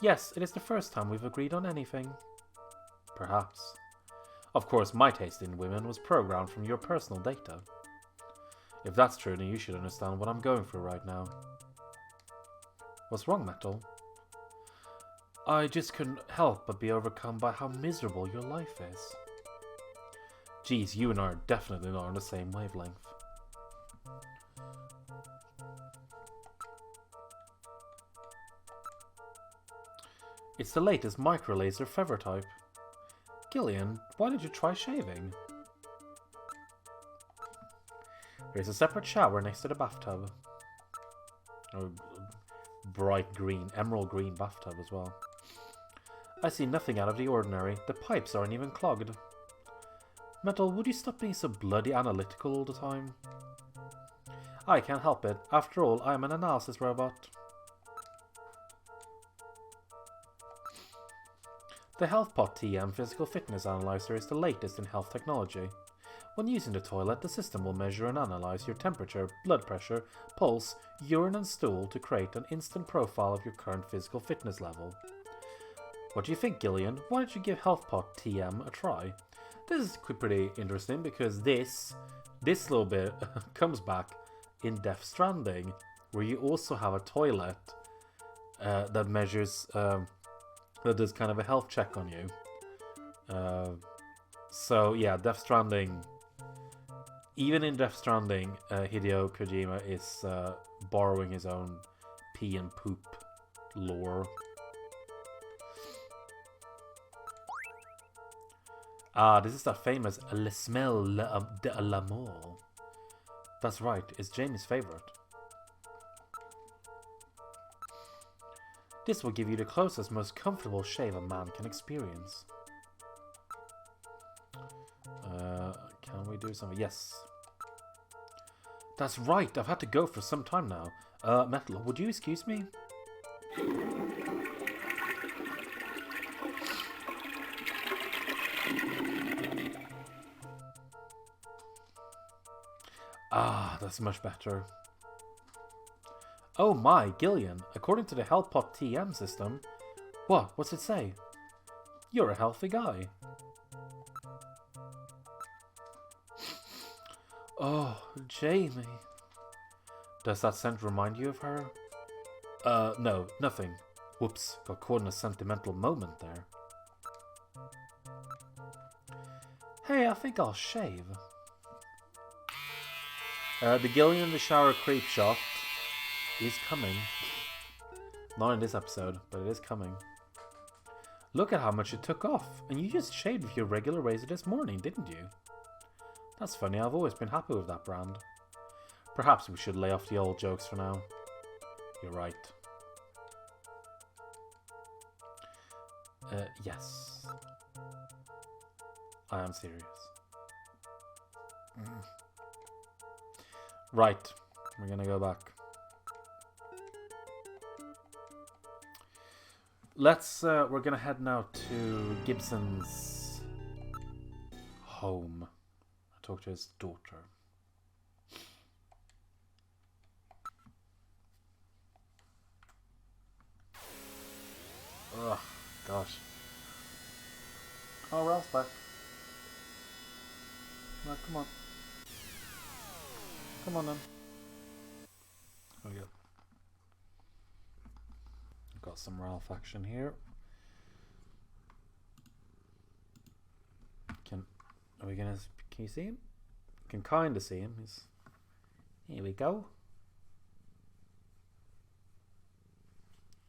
Yes, it is the first time we've agreed on anything. Perhaps. Of course, my taste in women was programmed from your personal data. If that's true, then you should understand what I'm going through right now. What's wrong, Metal? I just couldn't help but be overcome by how miserable your life is. Geez, you and I are definitely not on the same wavelength. It's the latest micro-laser feather type. Gillian, why did you try shaving? There's a separate shower next to the bathtub. Oh, bright green, emerald green bathtub as well. I see nothing out of the ordinary. The pipes aren't even clogged. Metal, would you stop being so bloody analytical all the time? I can't help it. After all, I am an analysis robot. The HealthPot TM Physical Fitness Analyzer is the latest in health technology. When using the toilet, the system will measure and analyze your temperature, blood pressure, pulse, urine and stool to create an instant profile of your current physical fitness level. What do you think, Gillian? Why don't you give HealthPot TM a try? This is pretty interesting because this little bit comes back in Death Stranding, where you also have a toilet that measures... that does kind of a health check on you. So yeah, Death Stranding. Even in Death Stranding, Hideo Kojima is borrowing his own pee and poop lore. Ah, this is that famous Le Smell de l'amour. That's right, it's Jamie's favorite. This will give you the closest, most comfortable shave a man can experience. Can we do something? Yes. That's right, I've had to go for some time now. Metal, would you excuse me? Ah, that's much better. Oh my, Gillian, according to the HealthPot TM system... What? What's it say? You're a healthy guy. Oh, Jamie. Does that scent remind you of her? No, nothing. Whoops, got caught in a sentimental moment there. Hey, I think I'll shave. The Gillian in the shower creep shot is coming. Not in this episode, but it is coming. Look at how much it took off, and you just shaved with your regular razor this morning, didn't you? That's funny, I've always been happy with that brand. Perhaps we should lay off the old jokes for now. You're right. Yes. I am serious. Right, we're gonna go back. We're gonna head now to Gibson's home. Talk to his daughter. Ugh, gosh. Oh, Ralph's back. No, come on. Come on then. There we go. Got some Ralph action here. Can you see him? Can kind of see him. Here we go.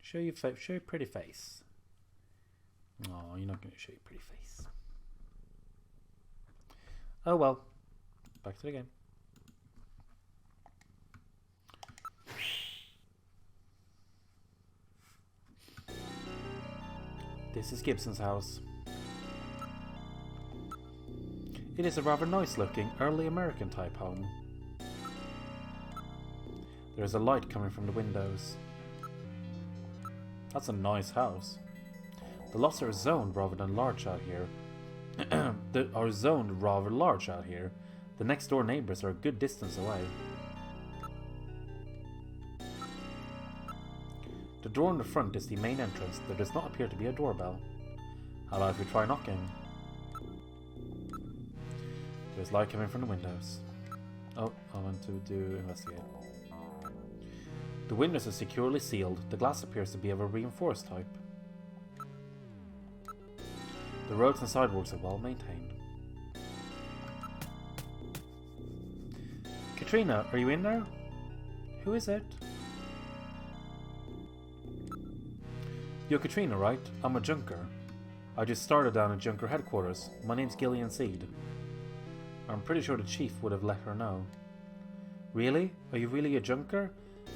Show your pretty face. Oh, you're not going to show your pretty face. Oh well. Back to the game. This is Gibson's house. It is a rather nice looking, early American type home. There is a light coming from the windows. That's a nice house. The lots are zoned rather than large out here. Are zoned rather large out here. The next door neighbors are a good distance away. The door in the front is the main entrance. There does not appear to be a doorbell. How about if we try knocking? There's light coming from the windows. Oh, I want to do investigate. The windows are securely sealed. The glass appears to be of a reinforced type. The roads and sidewalks are well maintained. Katrina, are you in there? Who is it? You're Katrina, right? I'm a junker. I just started down at Junker headquarters. My name's Gillian Seed. I'm pretty sure the chief would have let her know. Really? Are you really a junker?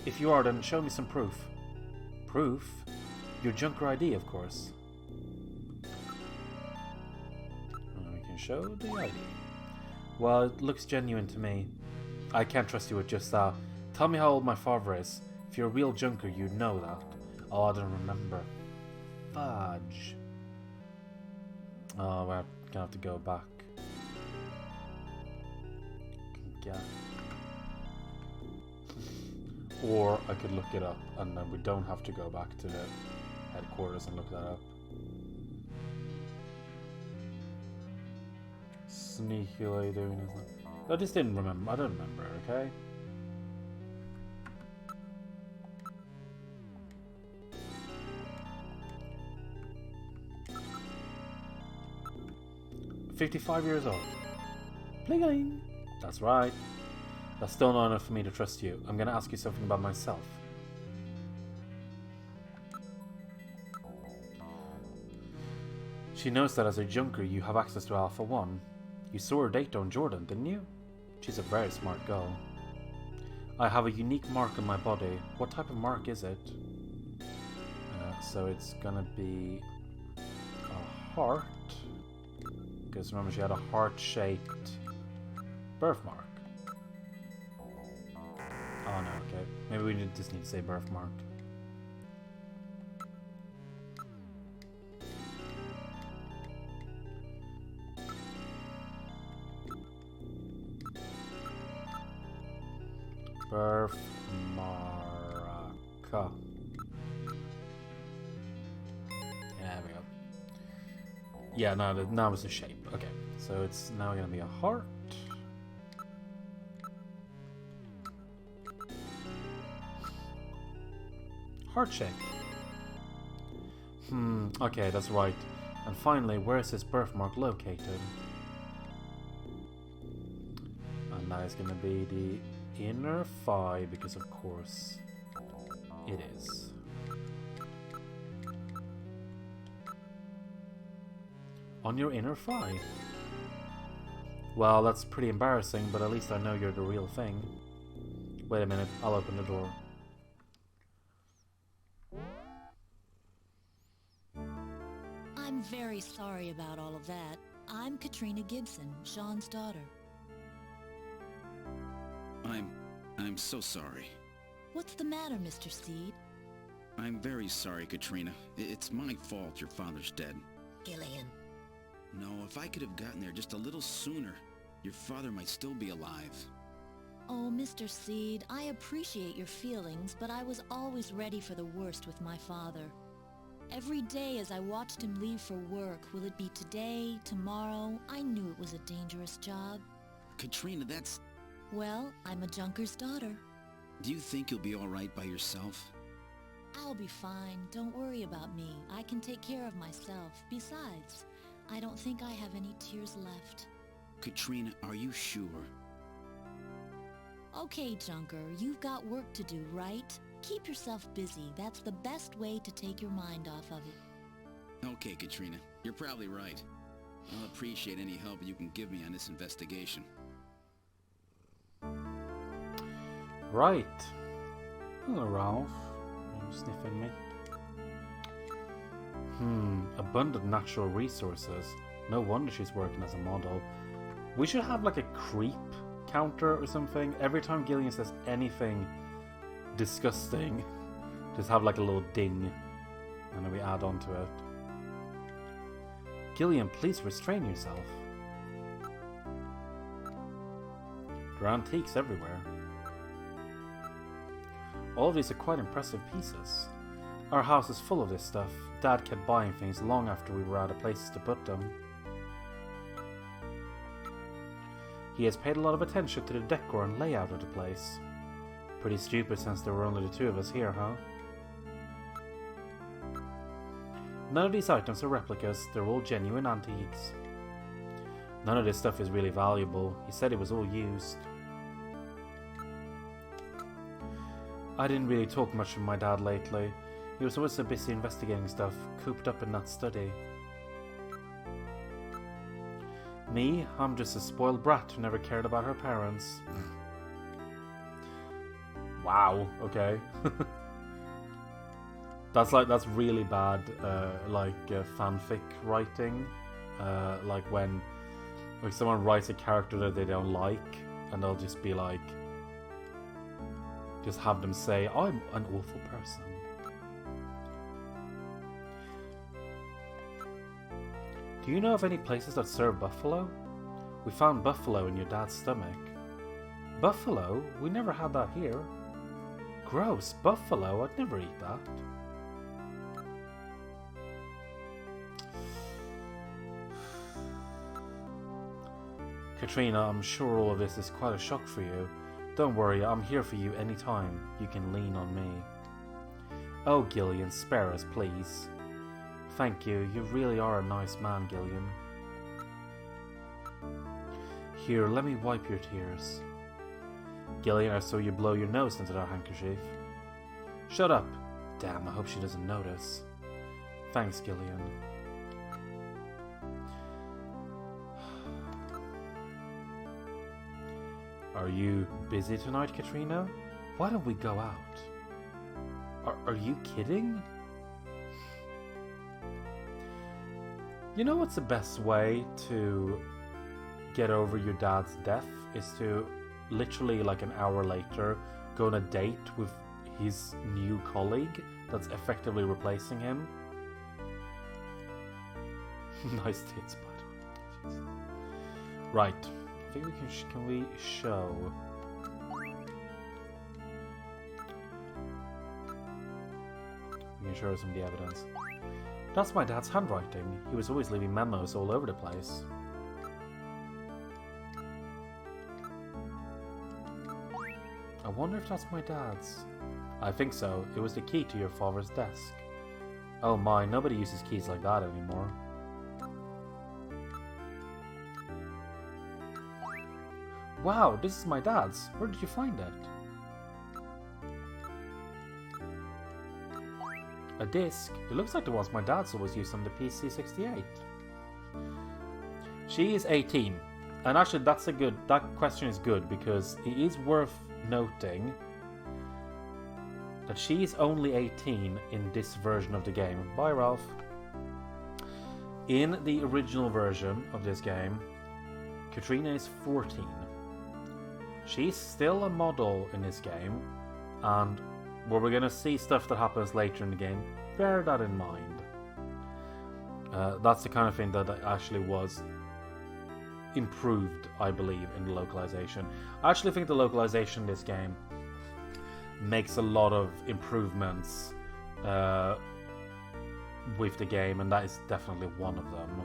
If you are, then show me some proof. Proof? Your junker ID, of course. We can show the ID. Well, it looks genuine to me. I can't trust you with just that. Tell me how old my father is. If you're a real junker, you'd know that. Oh, I don't remember. Fudge. Oh, we're gonna have to go back. Yeah. Or I could look it up, and then we don't have to go back to the headquarters and look that up. Sneaky lady doing this. I just didn't remember. I don't remember, okay? "55 years old. Bling-a-ling. That's right. That's still not enough for me to trust you. I'm gonna ask you something about myself. She knows that as a junker you have access to Alpha 1. You saw her date on Jordan, didn't you? She's a very smart girl. I have a unique mark on my body. What type of mark is it? So it's gonna be a heart. Because remember, she had a heart-shaped birthmark. Oh no, okay. Maybe we just need to say birthmark. Birthmark. There we go. Yeah, no, now it's a shape. Okay, so it's now going to be a heart. Heart shape. Okay, that's right. And finally, where is this birthmark located? And that is going to be the inner thigh, because of course it is. On your inner thigh. Well, that's pretty embarrassing, but at least I know you're the real thing. Wait a minute, I'll open the door. I'm very sorry about all of that. I'm Katrina Gibson, Sean's daughter. I'm so sorry. What's the matter, Mr. Seed? I'm very sorry, Katrina. It's my fault your father's dead. Gillian. No, if I could have gotten there just a little sooner, your father might still be alive. Oh, Mr. Seed, I appreciate your feelings, but I was always ready for the worst with my father. Every day as I watched him leave for work, will it be today, tomorrow, I knew it was a dangerous job. Katrina, that's... Well, I'm a junker's daughter. Do you think you'll be all right by yourself? I'll be fine. Don't worry about me. I can take care of myself. Besides, I don't think I have any tears left. Katrina, are you sure? Okay, Junker, you've got work to do, right? Keep yourself busy. That's the best way to take your mind off of it. Okay, Katrina. You're probably right. I'll appreciate any help you can give me on this investigation. Right. Hello, Ralph. Are you sniffing me? Abundant natural resources. No wonder she's working as a model. We should have like a creep counter or something. Every time Gillian says anything disgusting, just have like a little ding, and then we add on to it. Gillian, please restrain yourself. There are antiques everywhere. All of these are quite impressive pieces. Our house is full of this stuff. Dad kept buying things long after we were out of places to put them. He has paid a lot of attention to the decor and layout of the place. Pretty stupid since there were only the two of us here, huh? None of these items are replicas, they're all genuine antiques. None of this stuff is really valuable. He said it was all used. I didn't really talk much with my dad lately. He was always so busy investigating stuff, cooped up in that study. Me, I'm just a spoiled brat who never cared about her parents. Wow, okay. That's really bad, fanfic writing. Like when someone writes a character that they don't like, and they'll just be like, just have them say, I'm an awful person. Do you know of any places that serve buffalo? We found buffalo in your dad's stomach. Buffalo? We never had that here. Gross, buffalo? I'd never eat that. Katrina, I'm sure all of this is quite a shock for you. Don't worry, I'm here for you anytime. You can lean on me. Oh, Gillian, spare us, please. Thank you, you really are a nice man, Gillian. Here, let me wipe your tears. Gillian, I saw you blow your nose into that handkerchief. Shut up! Damn, I hope she doesn't notice. Thanks, Gillian. Are you busy tonight, Katrina? Why don't we go out? Are you kidding? You know what's the best way to get over your dad's death? Is to literally like an hour later go on a date with his new colleague that's effectively replacing him. Nice tits, by the way. Right. I think we can we show? We can show some of the evidence. That's my dad's handwriting. He was always leaving memos all over the place. I wonder if that's my dad's. I think so. It was the key to your father's desk. Oh my, nobody uses keys like that anymore. Wow, this is my dad's. Where did you find it? A disc? It looks like the ones my dad's always used on the PC-68. She is 18. And actually that question is good because it is worth noting that she is only 18 in this version of the game. Bye, Ralph. In the original version of this game, Katrina is 14. She's still a model in this game, and where we're going to see stuff that happens later in the game, bear that in mind. That's the kind of thing that actually was improved, I believe, in the localization. I actually think the localization in this game makes a lot of improvements with the game, and that is definitely one of them.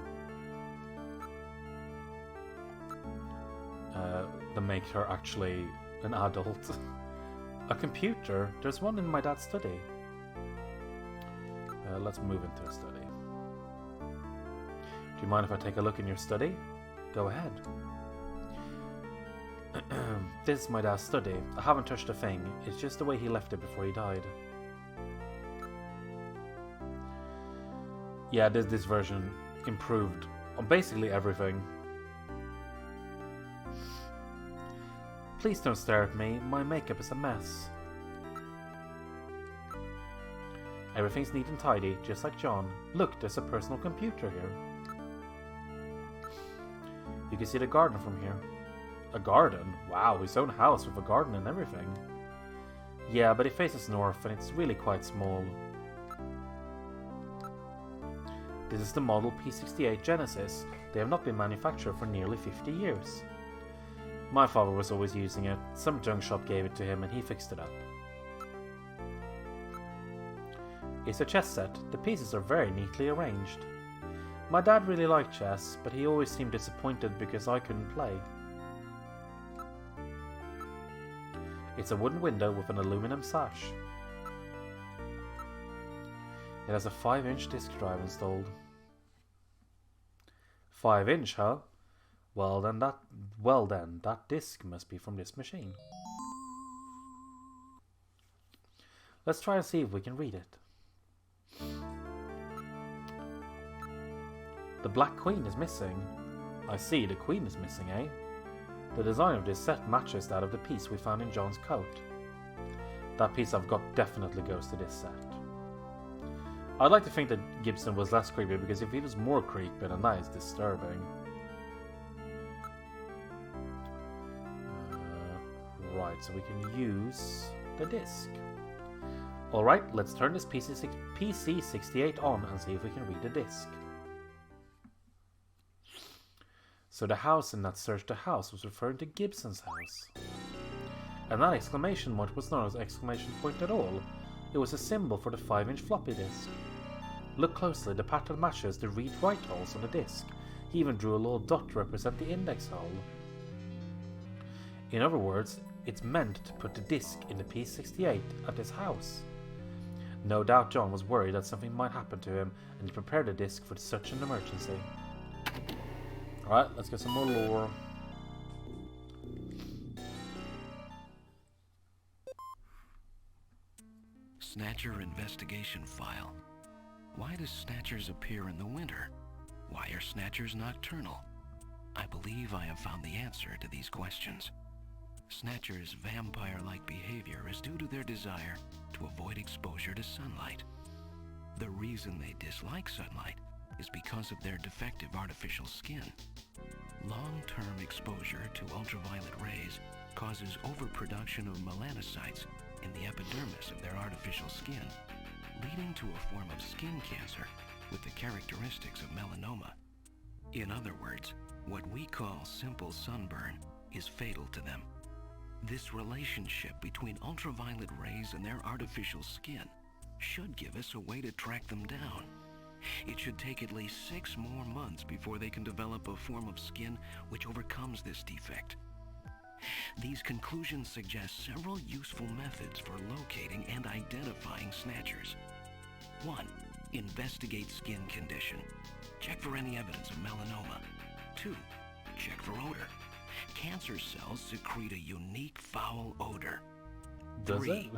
That makes her actually an adult. A computer? There's one in my dad's study. Let's move into the study. Do you mind if I take a look in your study? Go ahead. This is my dad's study. I haven't touched a thing. It's just the way he left it before he died. Yeah, this version improved on basically everything. Please don't stare at me. My makeup is a mess. Everything's neat and tidy, just like John. Look, there's a personal computer here. You can see the garden from here. A garden? Wow, his own house with a garden and everything. Yeah, but it faces north and it's really quite small. This is the model P68 Genesis. They have not been manufactured for nearly 50 years. My father was always using it. Some junk shop gave it to him and he fixed it up. It's a chess set. The pieces are very neatly arranged. My dad really liked chess, but he always seemed disappointed because I couldn't play. It's a wooden window with an aluminum sash. It has a 5-inch disk drive installed. 5-inch, huh? Well then, that disk must be from this machine. Let's try and see if we can read it. The Black Queen is missing. I see, the Queen is missing, eh? The design of this set matches that of the piece we found in John's coat. That piece I've got definitely goes to this set. I'd like to think that Gibson was less creepy, because if he was more creepy, then that is disturbing. Right, so we can use the disc. Alright, let's turn this PC68 on and see if we can read the disc. So the house in that Search the House was referring to Gibson's house. And that exclamation point was not an exclamation point at all. It was a symbol for the 5-inch floppy disk. Look closely, the pattern matches the read-write holes on the disk. He even drew a little dot to represent the index hole. In other words, it's meant to put the disk in the P68 at his house. No doubt John was worried that something might happen to him, and he prepared the disk for such an emergency. Alright, let's get some more lore. Snatcher investigation file. Why do Snatchers appear in the winter? Why are Snatchers nocturnal? I believe I have found the answer to these questions. Snatchers' vampire-like behavior is due to their desire to avoid exposure to sunlight. The reason they dislike sunlight is because of their defective artificial skin. Long-term exposure to ultraviolet rays causes overproduction of melanocytes in the epidermis of their artificial skin, leading to a form of skin cancer with the characteristics of melanoma. In other words, what we call simple sunburn is fatal to them. This relationship between ultraviolet rays and their artificial skin should give us a way to track them down. It should take at least 6 more months before they can develop a form of skin which overcomes this defect. These conclusions suggest several useful methods for locating and identifying Snatchers. 1. Investigate skin condition. Check for any evidence of melanoma. 2. Check for odor. Cancer cells secrete a unique foul odor. Does 3. it?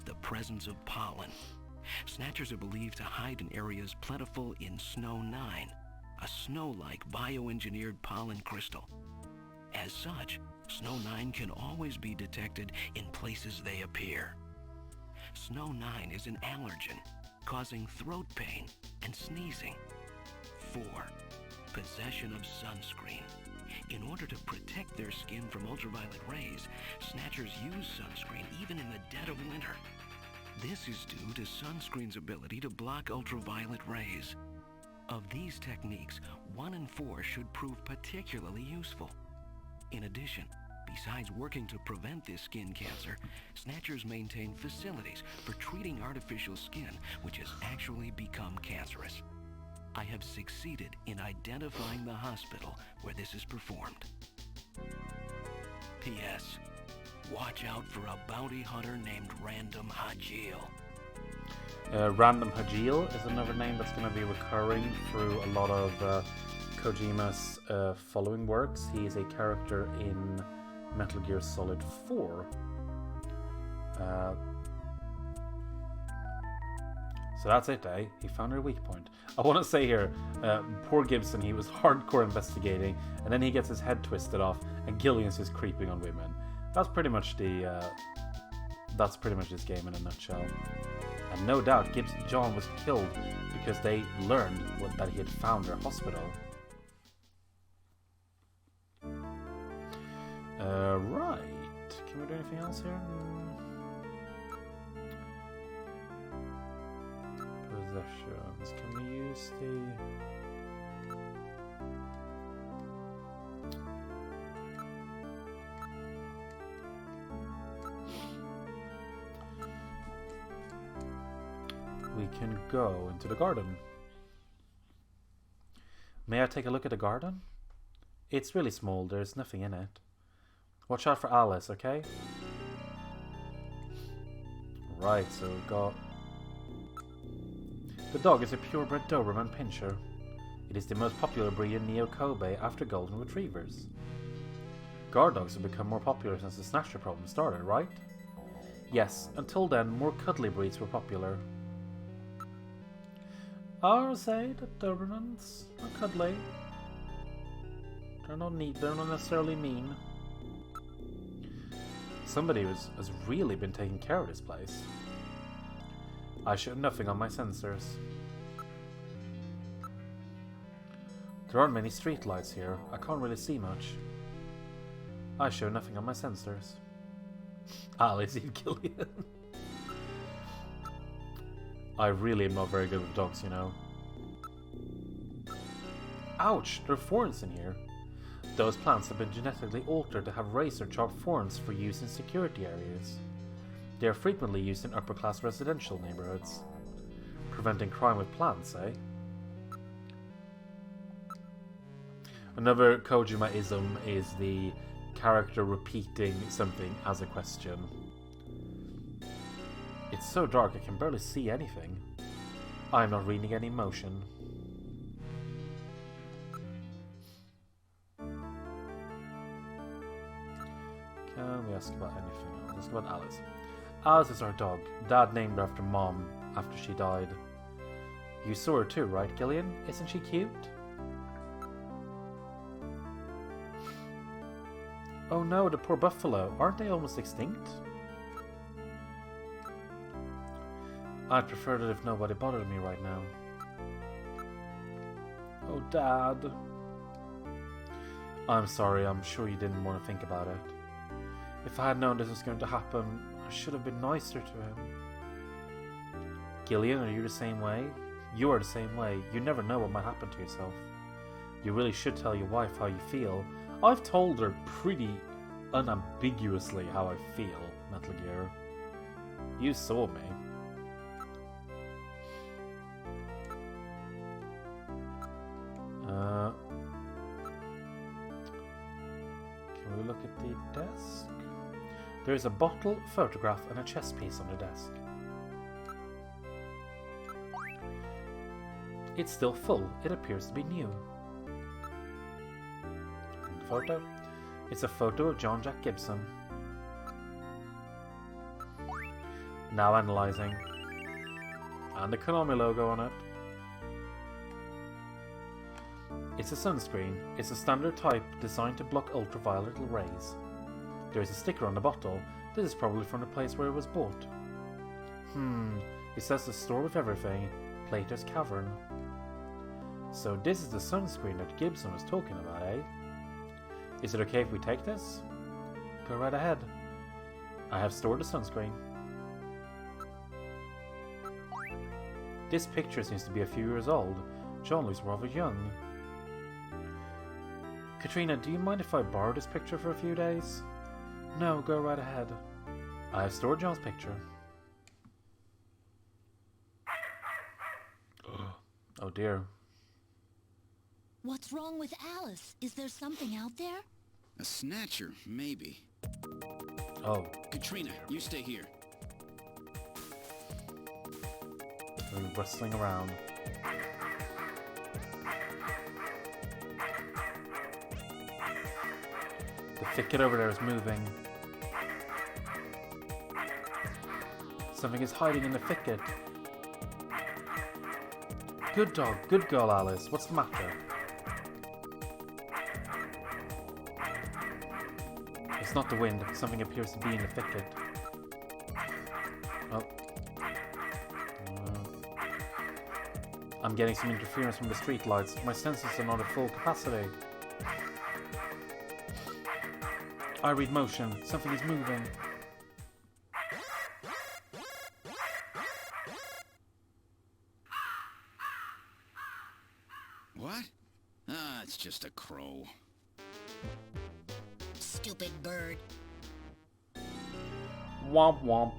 The presence of pollen. Snatchers are believed to hide in areas plentiful in Snow 9, a snow-like bioengineered pollen crystal. As such, Snow 9 can always be detected in places they appear. Snow 9 is an allergen, causing throat pain and sneezing. 4. Possession of sunscreen. In order to protect their skin from ultraviolet rays, Snatchers use sunscreen even in the dead of winter. This is due to sunscreen's ability to block ultraviolet rays. Of these techniques, 1 and 4 should prove particularly useful. In addition, besides working to prevent this skin cancer, Snatchers maintain facilities for treating artificial skin which has actually become cancerous. I have succeeded in identifying the hospital where this is performed. P.S. Watch out for a bounty hunter named Random Hajil. Random Hajil is another name that's going to be recurring through a lot of Kojima's following works. He is a character in Metal Gear Solid 4. So that's it, eh? He found her weak point. I want to say here, poor Gibson, he was hardcore investigating, and then he gets his head twisted off, and Gillian's just creeping on women. That's pretty much this game in a nutshell. And no doubt, John was killed because they learned that he had found their hospital. Right. Can we do anything else here? Possessions. Can we use the... we can go into the garden. May I take a look at the garden? It's really small, there's nothing in it. Watch out for Alice, okay? Right, so we've got... The dog is a purebred Doberman Pinscher. It is the most popular breed in Neo-Kobe after Golden Retrievers. Guard dogs have become more popular since the Snatcher problem started, right? Yes, until then, more cuddly breeds were popular. I'll say that Dobermans are cuddly. They're not neat, they're not necessarily mean. Somebody has really been taking care of this place. I show nothing on my sensors. There aren't many streetlights here. I can't really see much. I show nothing on my sensors. Alice and Gillian. I really am not very good with dogs, you know. Ouch! There are thorns in here. Those plants have been genetically altered to have razor-sharp thorns for use in security areas. They are frequently used in upper-class residential neighborhoods. Preventing crime with plants, eh? Another Kojima-ism is the character repeating something as a question. It's so dark I can barely see anything. I'm not reading any motion. Can we ask about anything else? Let's go about Alice. Alice is our dog. Dad named her after Mom after she died. You saw her too, right, Gillian? Isn't she cute? Oh no, the poor buffalo. Aren't they almost extinct? I'd prefer it if nobody bothered me right now. Oh, Dad. I'm sorry, I'm sure you didn't want to think about it. If I had known this was going to happen, I should have been nicer to him. Gillian, are you the same way? You are the same way. You never know what might happen to yourself. You really should tell your wife how you feel. I've told her pretty unambiguously how I feel, Metal Gear. You saw me. Can we look at the desk? There is a bottle, photograph, and a chess piece on the desk. It's still full. It appears to be new. And the photo? It's a photo of John Jack Gibson. Now analyzing. And the Konami logo on it. It's a sunscreen. It's a standard type designed to block ultraviolet rays. There is a sticker on the bottle. This is probably from the place where it was bought. It says the store with everything. Plato's Cavern. So this is the sunscreen that Gibson was talking about, eh? Is it okay if we take this? Go right ahead. I have stored the sunscreen. This picture seems to be a few years old. John looks rather young. Katrina, do you mind if I borrow this picture for a few days? No, go right ahead. I have stored John's picture. Oh dear. What's wrong with Alice? Is there something out there? A snatcher, maybe. Oh. Katrina, you stay here. We're rustling around. The thicket over there is moving. Something is hiding in the thicket. Good dog, good girl, Alice. What's the matter? It's not the wind. Something appears to be in the thicket. Oh. I'm getting some interference from the streetlights. My sensors are not at full capacity. I read motion. Something is moving. What? Ah, it's just a crow. Stupid bird. Womp womp.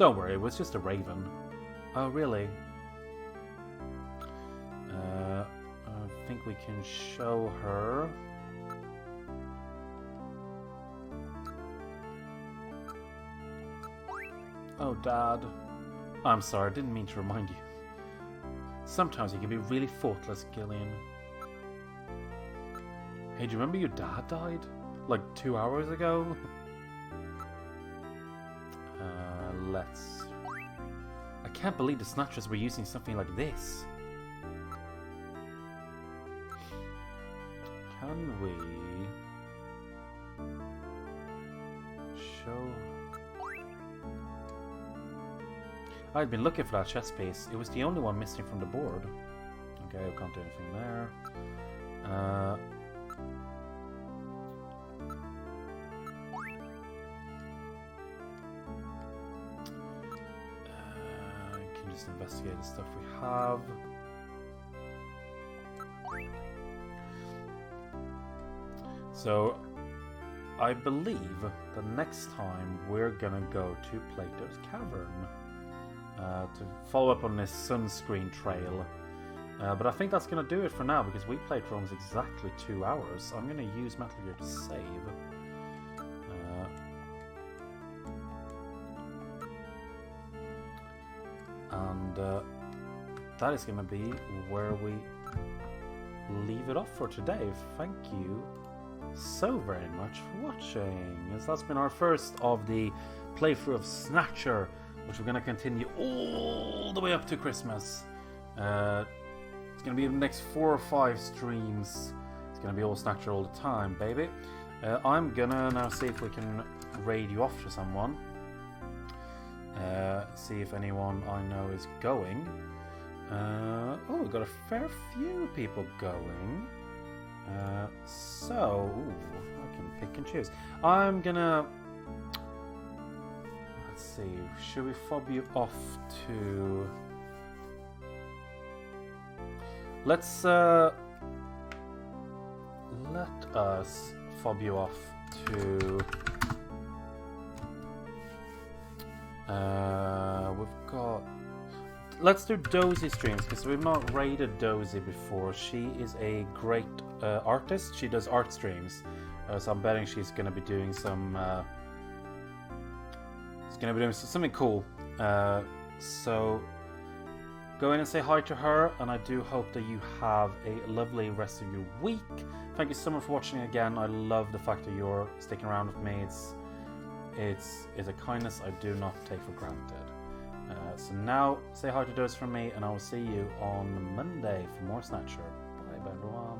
Don't worry, it was just a raven. Oh, really? I think we can show her. Oh, Dad. I'm sorry, I didn't mean to remind you. Sometimes you can be really thoughtless, Gillian. Hey, do you remember your dad died? Like 2 hours ago? Let's... I can't believe the Snatchers were using something like this. Can we... show... I'd been looking for that chess piece. It was the only one missing from the board. Okay, I can't do anything there. Can just investigate the stuff we have. So, I believe the next time we're gonna go to Plato's Cavern. To follow up on this sunscreen trail. But I think that's going to do it for now, because we played for almost exactly 2 hours. So I'm going to use Metal Gear to save. And that is going to be where we leave it off for today. Thank you so very much for watching, as that's been our first of the playthrough of Snatcher, which we're going to continue all the way up to Christmas. It's going to be the next 4 or 5 streams. It's going to be all Snatcher all the time, baby. I'm going to now see if we can raid you off to someone. See if anyone I know is going. Oh, we've got a fair few people going. So, ooh, I can pick and choose. I'm going to... Let's see, should we fob you off to... Let's let us fob you off to... we've got... Let's do Dozy streams, because we've not raided Dozy before. She is a great artist. She does art streams. So I'm betting she's going to be doing some... Gonna be doing something cool, so go in and say hi to her, and I do hope that you have a lovely rest of your week. Thank you so much for watching again. I love the fact that you're sticking around with me. It's a kindness I do not take for granted. So now say hi to those from me, and I will see you on Monday for more Snatcher. Bye everyone.